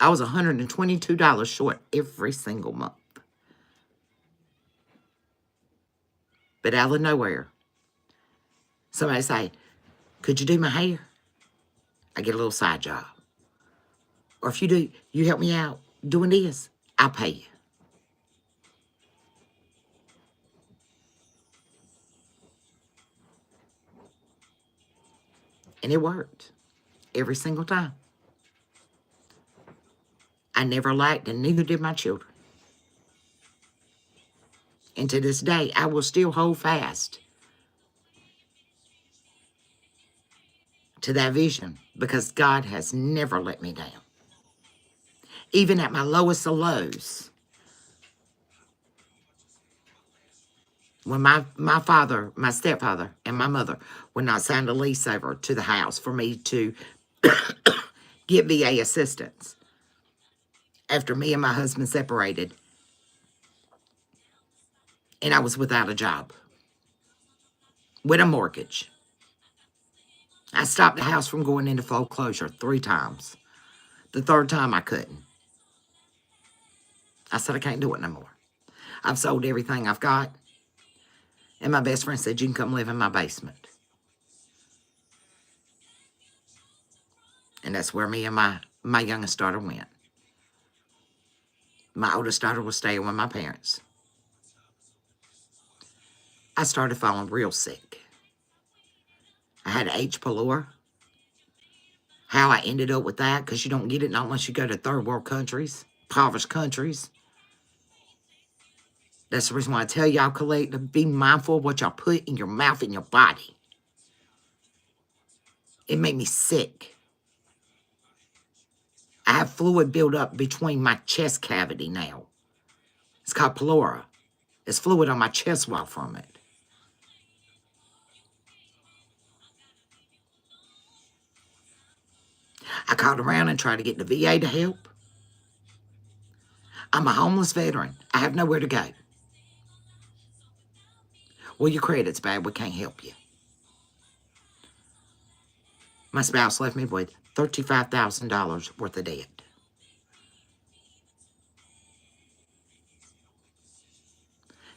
I was $122 short every single month. But out of nowhere, somebody say, could you do my hair? I get a little side job. Or if you do, you help me out doing this, I'll pay you. And it worked every single time. I never lacked, and neither did my children. And to this day, I will still hold fast to that vision because God has never let me down. Even at my lowest of lows, when my father, my stepfather, and my mother would not sign a lease over to the house for me to get VA assistance after me and my husband separated, and I was without a job with a mortgage. I stopped the house from going into foreclosure 3 times. The 3rd time I couldn't. I said, I can't do it no more. I've sold everything I've got. And my best friend said, you can come live in my basement. And that's where me and my youngest daughter went. My oldest daughter was staying with my parents. I started falling real sick. I had H. pylori. How I ended up with that, because you don't get it not unless you go to third world countries, impoverished countries. That's the reason why I tell y'all, collective, be mindful of what y'all put in your mouth and your body. It made me sick. I have fluid built up between my chest cavity now. It's called pylori. There's fluid on my chest wall from it. I called around and tried to get the VA to help. I'm a homeless veteran. I have nowhere to go. Well, your credit's bad. We can't help you. My spouse left me with $35,000 worth of debt.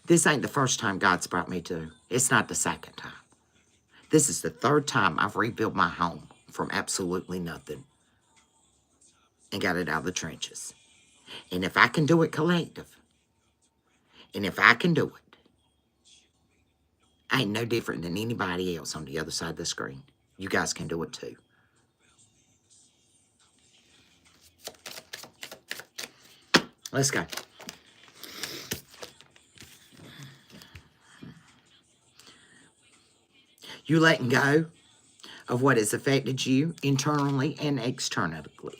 This ain't the first time God's brought me to. It's not the 2nd time. This is the 3rd time I've rebuilt my home from absolutely nothing and got it out of the trenches. And if I can do it, collective, and if I can do it, I ain't no different than anybody else on the other side of the screen. You guys can do it too. Let's go. You letting go of what has affected you internally and externally.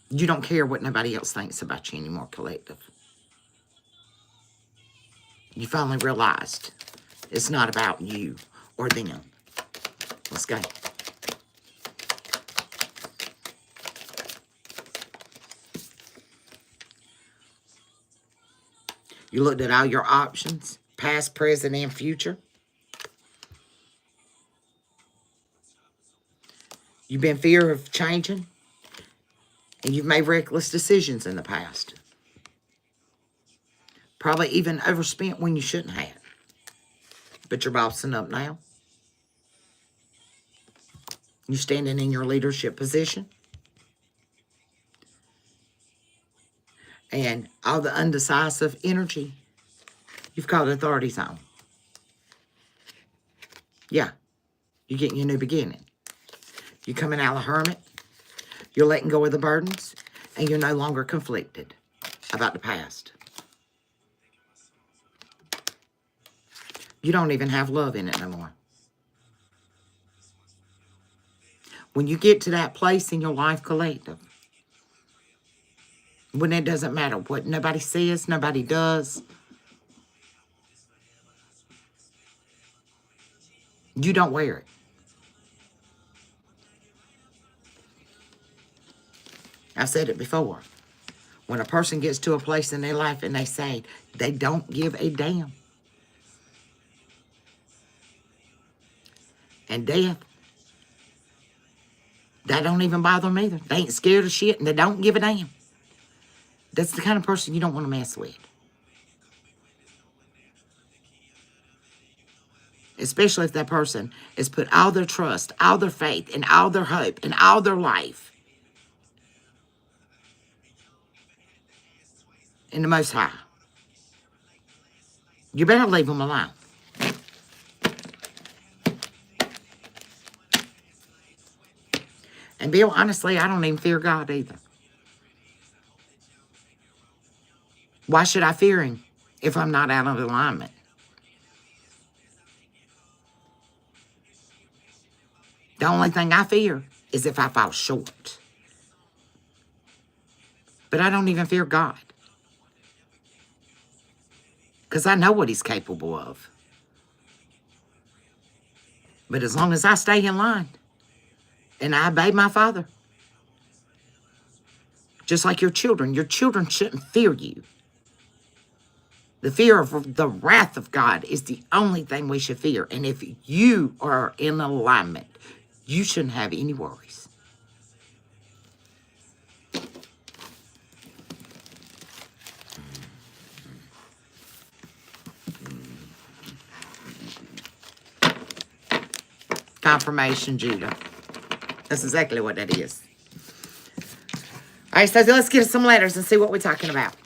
You don't care what nobody else thinks about you anymore, collective. You finally realized it's not about you or them. Let's go. You looked at all your options, past, present, and future. You've been fear of changing, and you've made reckless decisions in the past. Probably even overspent when you shouldn't have. But you're bossing up now. You're standing in your leadership position. And all the undecisive energy, you've called authorities on. Yeah, you're getting your new beginning. You're coming out of the hermit. You're letting go of the burdens. And you're no longer conflicted about the past. You don't even have love in it no more. When you get to that place in your life, collective, when it doesn't matter what nobody says, nobody does, you don't wear it. I've said it before. When a person gets to a place in their life and they say they don't give a damn, and death, that don't even bother them either. They ain't scared of shit and they don't give a damn. That's the kind of person you don't want to mess with. Especially if that person has put all their trust, all their faith, and all their hope, and all their life in the Most High. You better leave them alone. And Bill, honestly, I don't even fear God either. Why should I fear him if I'm not out of alignment? The only thing I fear is if I fall short. But I don't even fear God, because I know what he's capable of. But as long as I stay in line and I obey my Father, just like your children shouldn't fear you. The fear of the wrath of God is the only thing we should fear. And if you are in alignment, you shouldn't have any worries. Confirmation, Judah. That's exactly what that is. All right, so let's get some letters and see what we're talking about.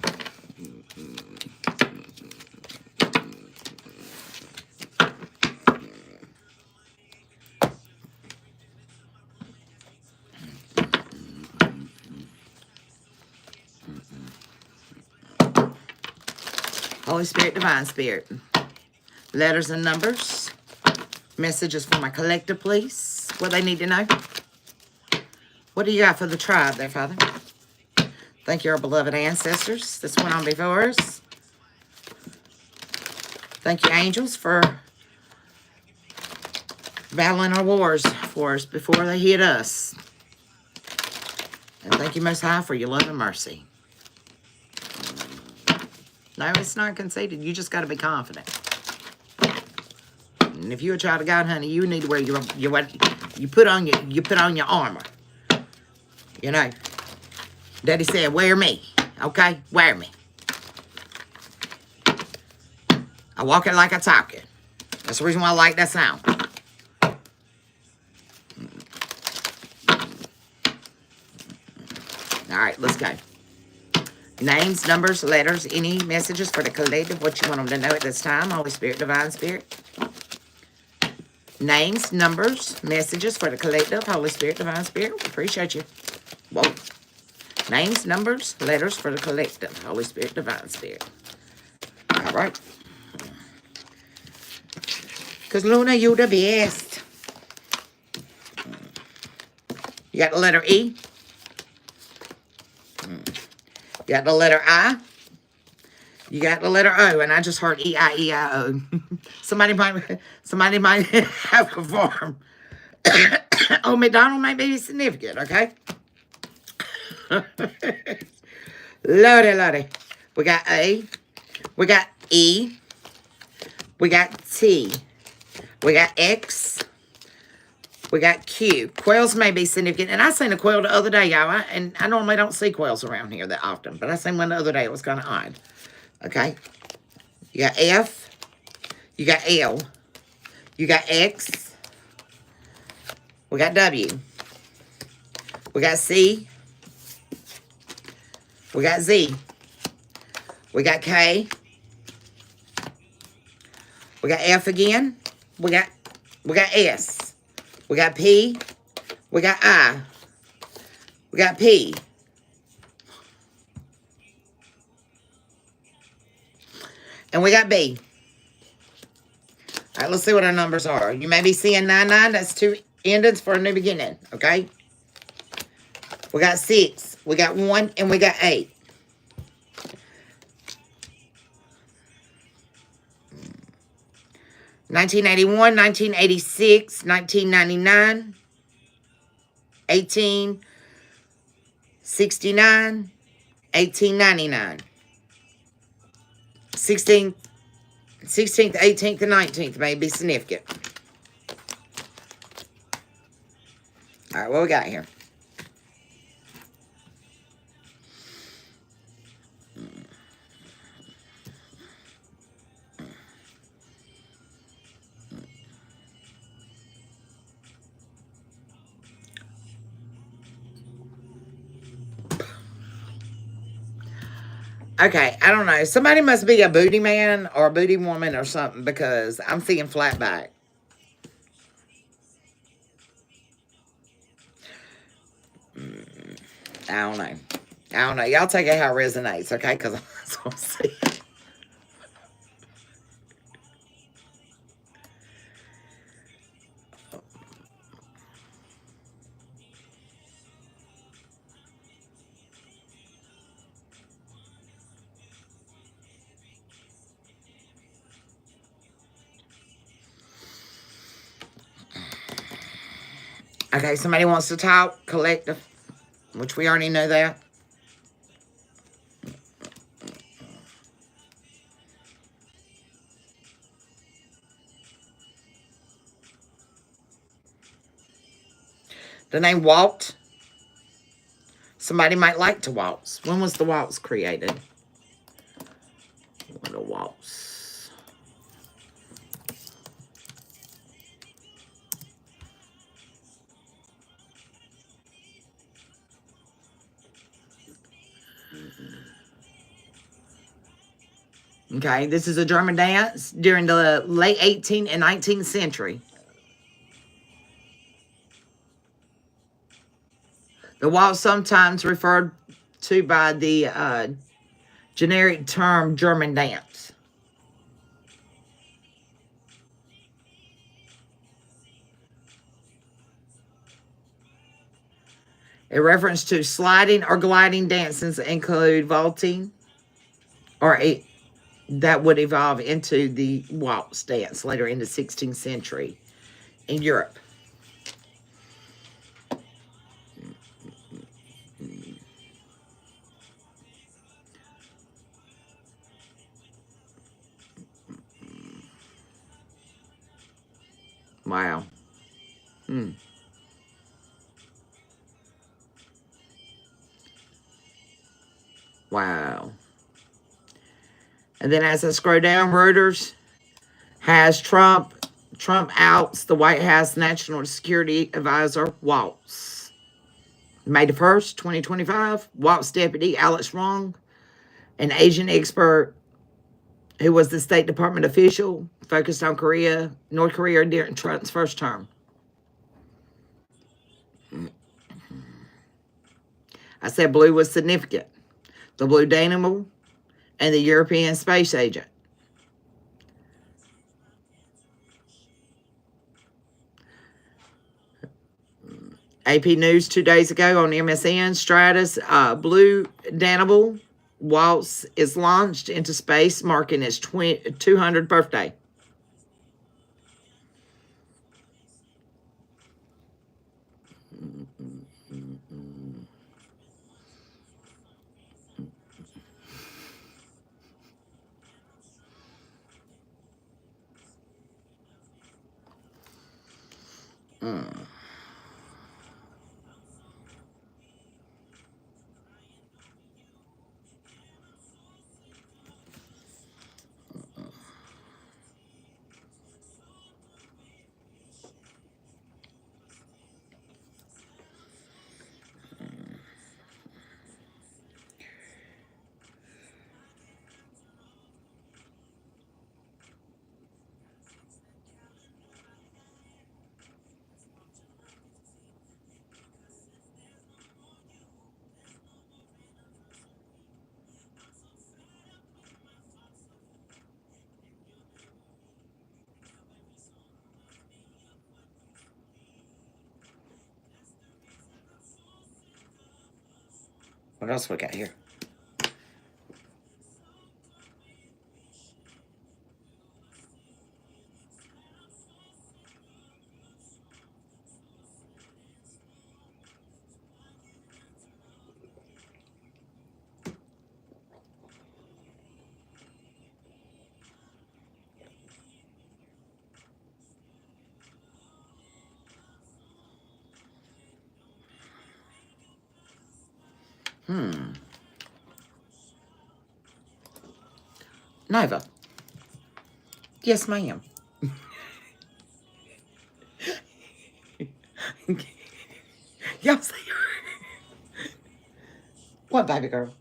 Holy Spirit, Divine Spirit. Letters and numbers. Messages for my collective, please. What they need to know. What do you got for the tribe there, Father? Thank you, our beloved ancestors. This went on before us. Thank you, angels, for battling our wars for us before they hit us. And thank you, Most High, for your love and mercy. No, it's not conceited. You just got to be confident. And if you're a child of God, honey, you need to wear you put on your armor. You know, Daddy said, wear me. Okay, wear me. I walk it like I talk it. That's the reason why I like that sound. All right, let's go. Names, numbers, letters, any messages for the collective, what you want them to know at this time. Holy Spirit, Divine Spirit. Names, numbers, messages for the collective. Holy Spirit, Divine Spirit. We appreciate you. Whoa. Names, numbers, letters for the collective. Holy Spirit, Divine Spirit. All right. Because Luna, you the best. You got the letter E. You got the letter I. You got the letter O, and I just heard E-I-E-I-O. Somebody might have a farm. Oh, McDonald may be significant, okay? Lordy. We got A. We got E. We got T. We got X. We got Q. Quails may be significant. And I seen a quail the other day, y'all. And I normally don't see quails around here that often. But I seen one the other day. It was kind of odd. Okay. You got F. You got L. You got X. We got W. We got C. We got Z. We got K. We got F again. We got S. We got P. We got I. We got P. And we got B. All right, let's see what our numbers are. You may be seeing 99. That's 2 endings for a new beginning, okay? We got 6. We got 1. And we got 8. $1981, 1986, 1999, 1869, 1899, 16th, 18th, and 19th may be significant. All right, what we got here? Okay, I don't know. Somebody must be a booty man or a booty woman or something, because I'm seeing flat back. I don't know. I don't know. Y'all take it how it resonates, okay? Because that's what I'm saying. Okay, somebody wants to talk collective, which we already know that. The name Walt. Somebody might like to waltz. When was the waltz created? What a waltz. Okay, this is a German dance during the late 18th and 19th century. The waltz sometimes referred to by the generic term German dance. A reference to sliding or gliding dances include vaulting, or that would evolve into the waltz dance later in the 16th century in Europe. Wow. Wow. And then as I scroll down, Reuters has Trump outs the White House National Security Advisor Waltz. May the 1st, 2025, Waltz deputy Alex Wong, an Asian expert who was the State Department official, focused on North Korea during Trump's first term. I said blue was significant. The Blue Dynamo and the European Space Agent. AP News 2 days ago on MSN, Stratus, Blue Dynamo Waltz is launched into space, marking its 200th birthday. What else we got here? Nova. Yes, ma'am. Y'all see her? What, baby girl?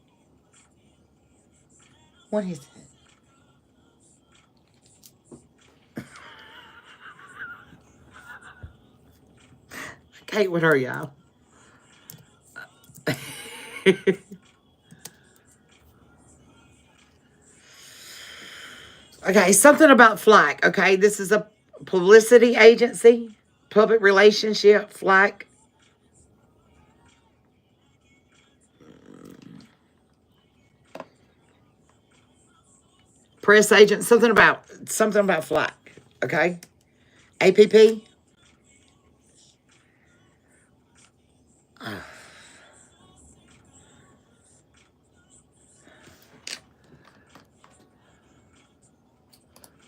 What is it? Kate with her, y'all. Okay, something about flack. Okay, this is a publicity agency, public relationship, flack. Press agent, something about flack. Okay, APP.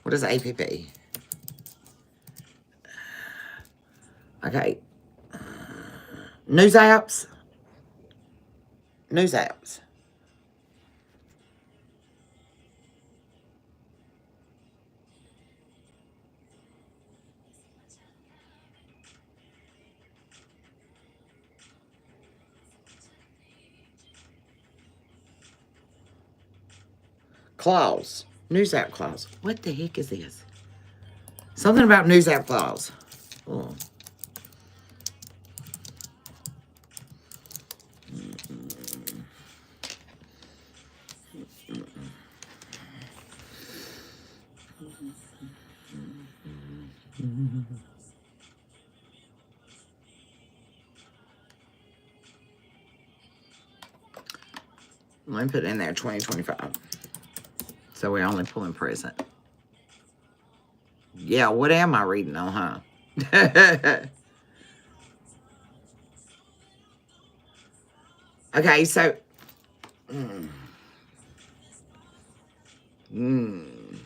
What is APP? Okay, news apps. News apps. Clause. News app clause. What the heck is this? Something about news app clause. Oh. Let me put in there 2025. So we only pull in present. Yeah, what am I reading on, huh? Okay, so. Mm, mm,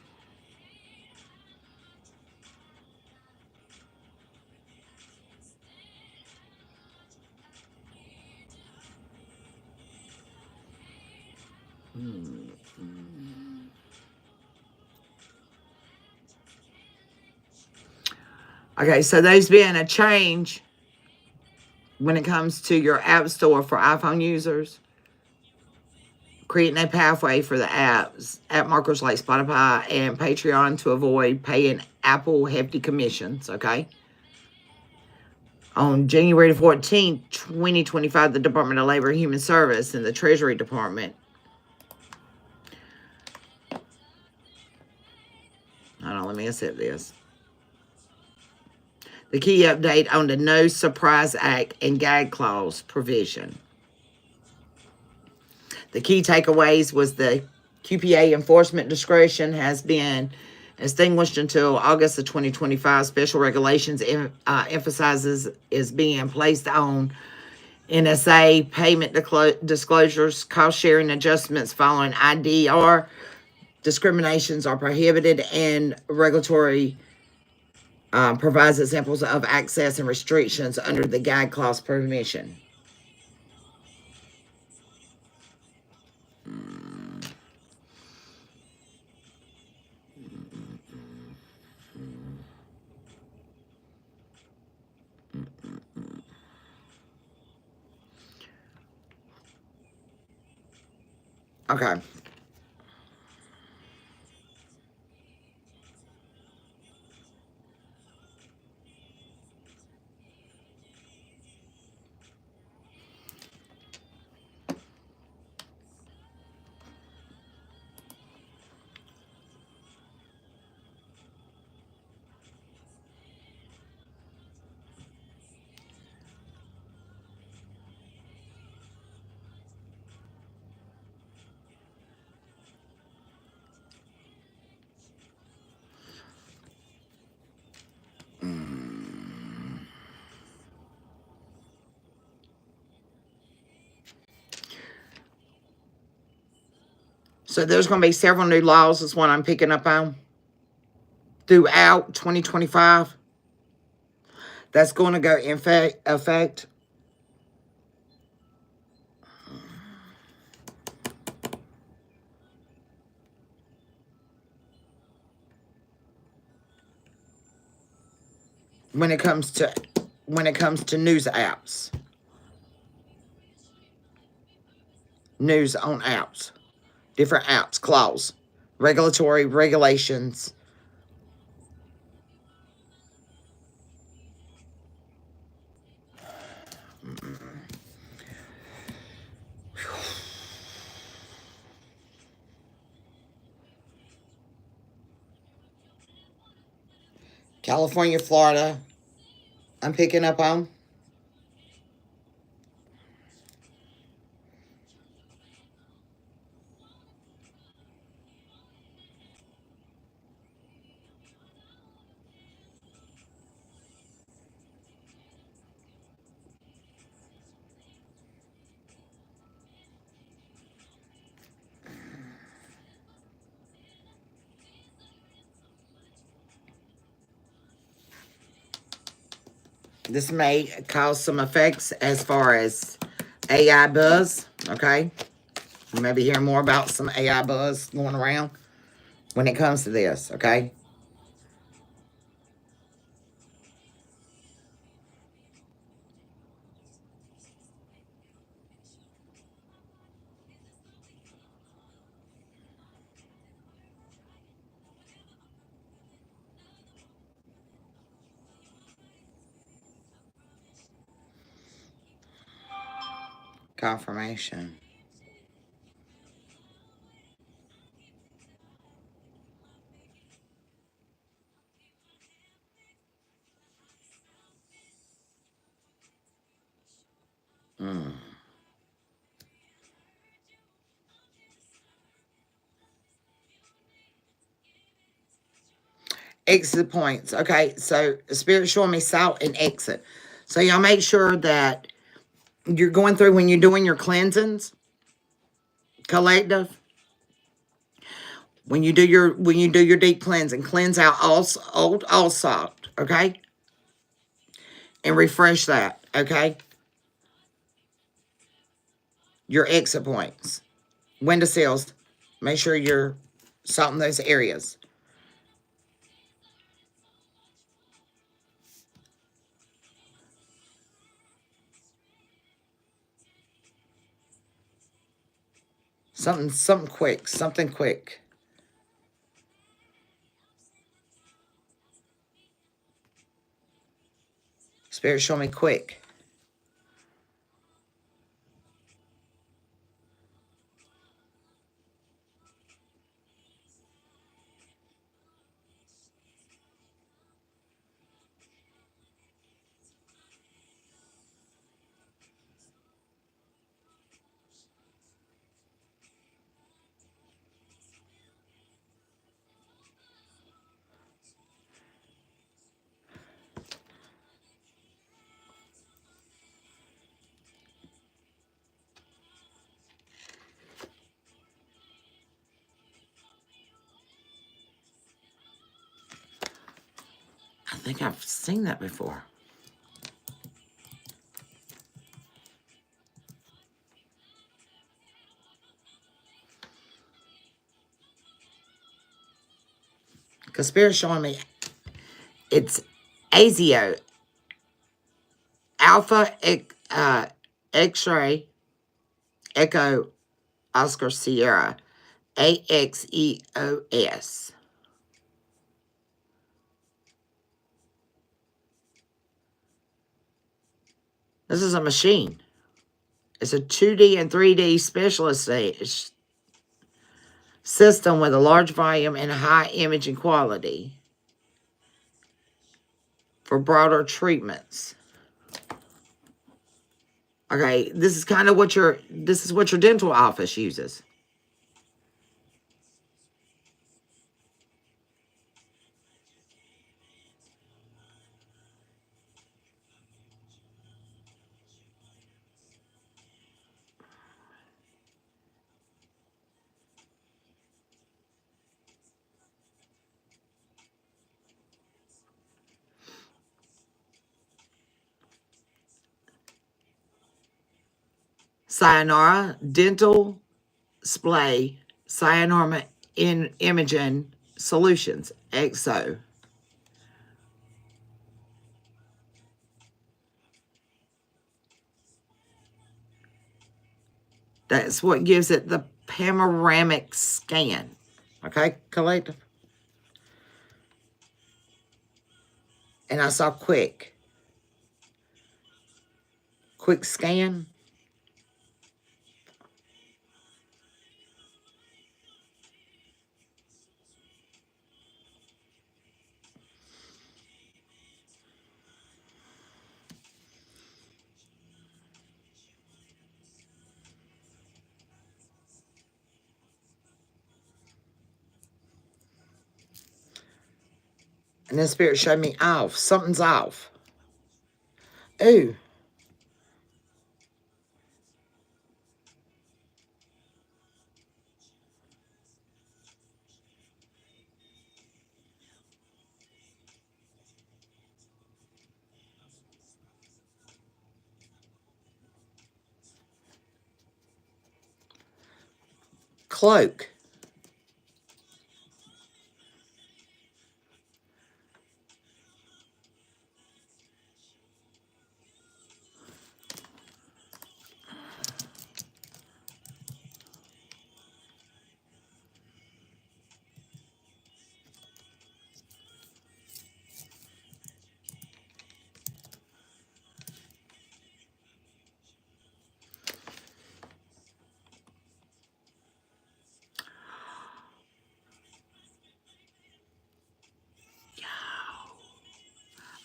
mm, mm. Okay, so there's been a change when it comes to your app store for iPhone users, creating a pathway for the apps, app markers like Spotify and Patreon to avoid paying Apple hefty commissions, okay? On January 14th, 2025, the Department of Labor and Human Service and the Treasury Department. Hold on, let me accept this. The key update on the No Surprise Act and gag clause provision. The key takeaways was the QPA enforcement discretion has been extinguished until August of 2025. Special regulations emphasizes is being placed on NSA payment disclosures, cost sharing adjustments following IDR. Discriminations are prohibited, and regulatory provides examples of access and restrictions under the gag clause permission. Okay. So there's going to be several new laws, is what I'm picking up on, throughout 2025. That's going to go in effect. When it comes to news apps. News on apps. Different apps, clause. Regulatory regulations. California, Florida, I'm picking up on. This may cause some effects as far as AI buzz, okay? You may be hearing more about some AI buzz going around when it comes to this, okay? Confirmation. Mm. Exit points. Okay, so Spirit showing me salt and exit. So y'all make sure that you're going through when you're doing your cleansings, collective. When you do your deep cleansing, cleanse out all old all salt, okay, and refresh that, okay. Your exit points, windowsills. Make sure you're salting those areas. Something quick. Something quick. Spirit, show me quick. I think I've seen that before. Because Spirit's showing me it's ASIO, Alpha X-ray Echo Oscar Sierra, AXEOS. This is a machine. It's a 2D and 3D specialist system with a large volume and high imaging quality for broader treatments. Okay, this is kind of what your dental office uses. Sayonara Dental Splay, Sayonara in Imaging Solutions, XO. That's what gives it the panoramic scan. Okay, collective. And I saw quick scan. And then Spirit showed me off. Something's off. Ooh. Cloak.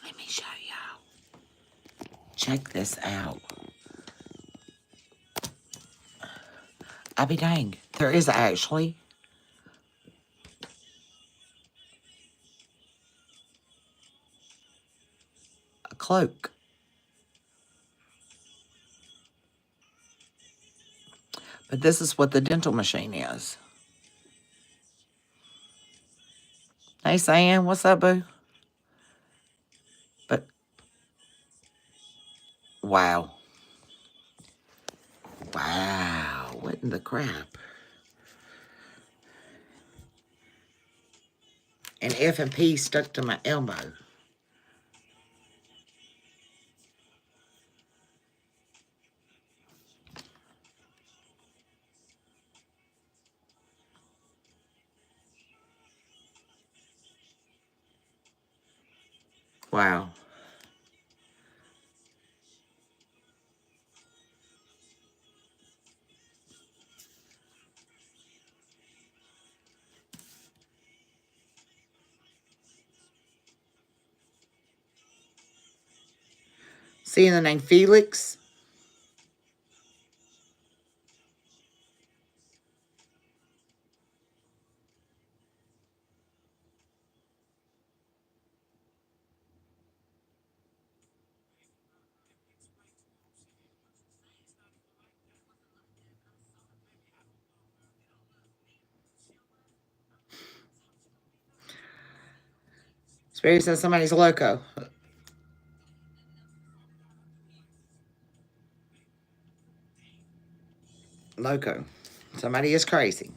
Let me show y'all. Check this out. I'll be dang. There is actually a cloak. But this is what the dental machine is. Hey, Sam, what's up, boo? But, wow. Wow, what in the crap? And F and P stuck to my elbow. Wow. Seeing the name Felix. Spirit says somebody's loco. Loco. Somebody is crazy.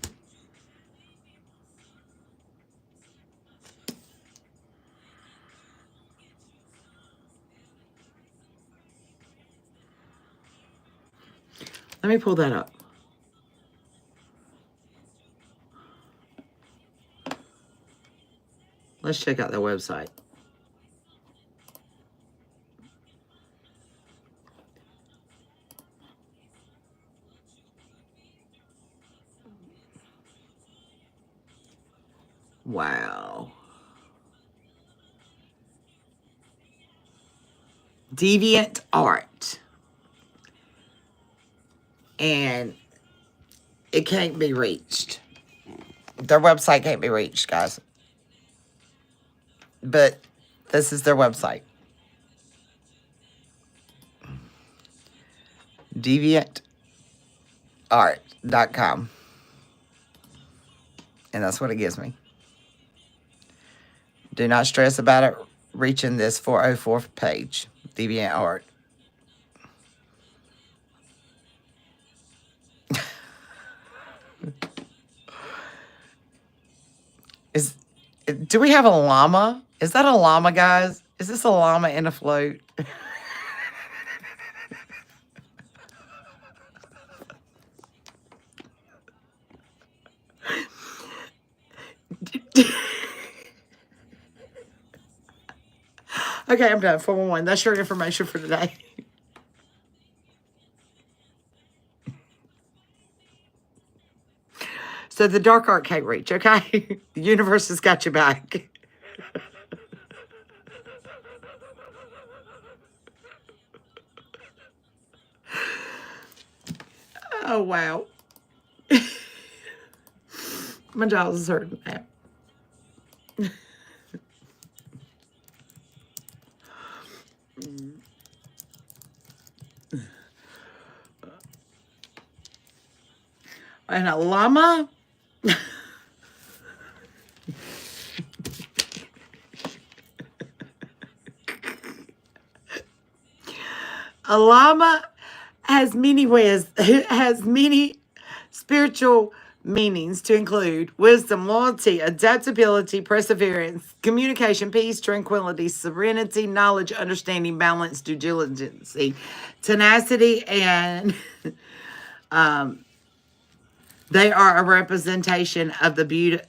Let me pull that up. Let's check out their website. Wow. Deviant art. And it can't be reached. Their website can't be reached, guys. But this is their website. DeviantArt.com. And that's what it gives me. Do not stress about it reaching this 404 page. Deviant Art. Do we have a llama? Is that a llama, guys? Is this a llama in a float? Okay, I'm done. 411. That's your information for today. So the dark art can't reach, okay? The universe has got you back. Oh, wow. My jaws is hurting now. And a llama. A llama has many spiritual meanings to include wisdom, loyalty, adaptability, perseverance, communication, peace, tranquility, serenity, knowledge, understanding, balance, due diligence, tenacity, and they are a representation of the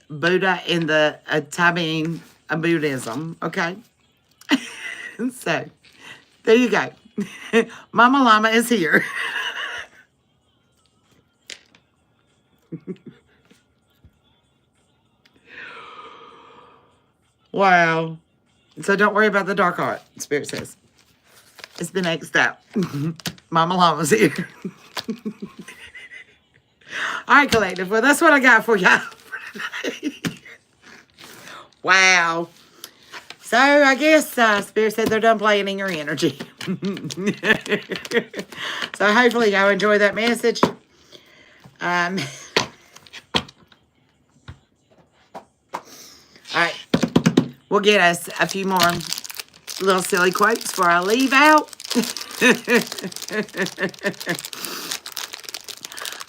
Buddha in the Tibetan Buddhism. Okay, so there you go. Mama Llama is here. Wow. So don't worry about the dark art, Spirit says. It's been X'd out. Mama Llama's here. All right, collective. Well, that's what I got for y'all for today. Wow. So I guess Spirit said they're done playing in your energy. So hopefully y'all enjoy that message. All right. We'll get us a few more little silly quotes before I leave out.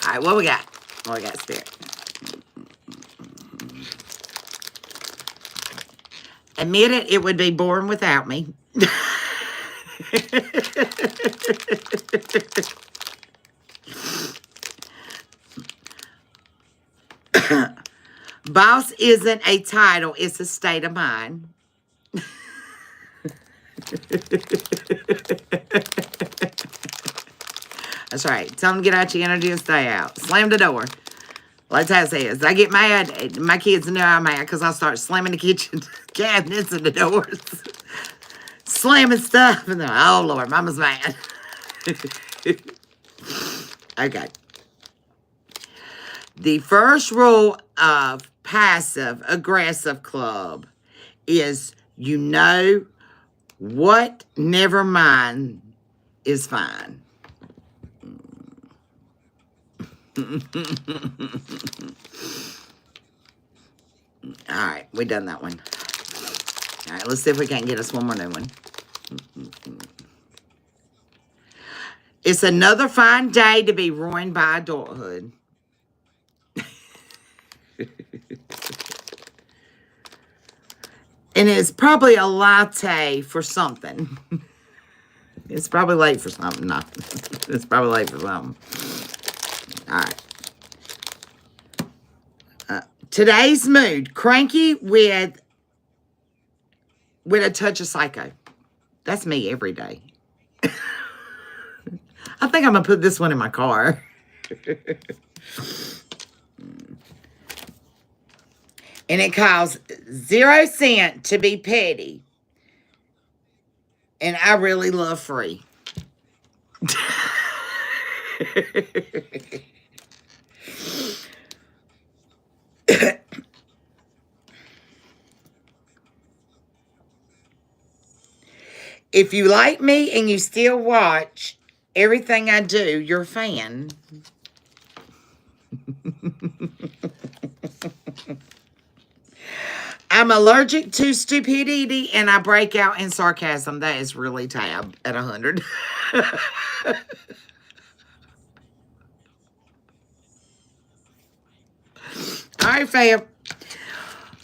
All right, what we got? What we got, Spirit? Admit it, it would be boring without me. Boss isn't a title, it's a state of mind. That's right. Tell them to get out your energy and stay out. Slam the door. Like Taz says, I get mad. My kids know I'm mad because I start slamming the kitchen cabinets and the doors. Slamming stuff. And they're like, oh, Lord, Mama's mad. Okay. The first rule of passive-aggressive club is you know what, never mind, is fine. All right, we done that one. All right, let's see if we can't get us one more new one. It's another fine day to be ruined by adulthood. And it's probably a latte for something. It's probably late for something. No, it's probably late for something. All right. Today's mood, cranky with a touch of psycho. That's me every day. I think I'm going to put this one in my car. And it costs 0 cents to be petty. And I really love free. If you like me and you still watch everything I do, you're a fan. I'm allergic to stupidity and I break out in sarcasm. That is really Tab at 100. All right, fam.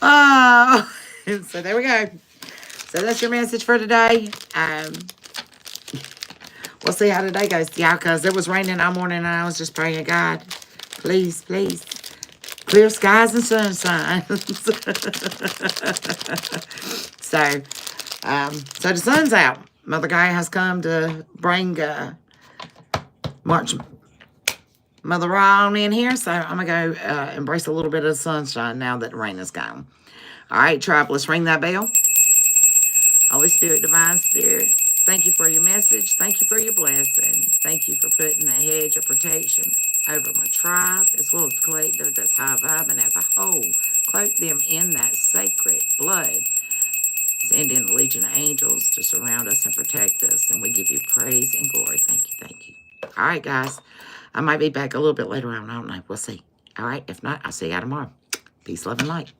Oh, so there we go. So that's your message for today. We'll see how today goes, y'all, because it was raining all morning and I was just praying, God, please, please, clear skies and sunshine. So the sun's out. Mother Gaia has come to bring March Mother Ra on in here. So I'm going to go embrace a little bit of sunshine now that the rain is gone. All right, tribe, let's ring that bell. Holy Spirit, Divine Spirit, thank you for your message. Thank you for your blessing. Thank you for putting that hedge of protection over my tribe, as well as the collective that's high vibing as a whole. Cloak them in that sacred blood. Send in the legion of angels to surround us and protect us right, guys. I might be back a little bit later on. I don't know. We'll see. All right. If not, I'll see y'all tomorrow. Peace, love, and light.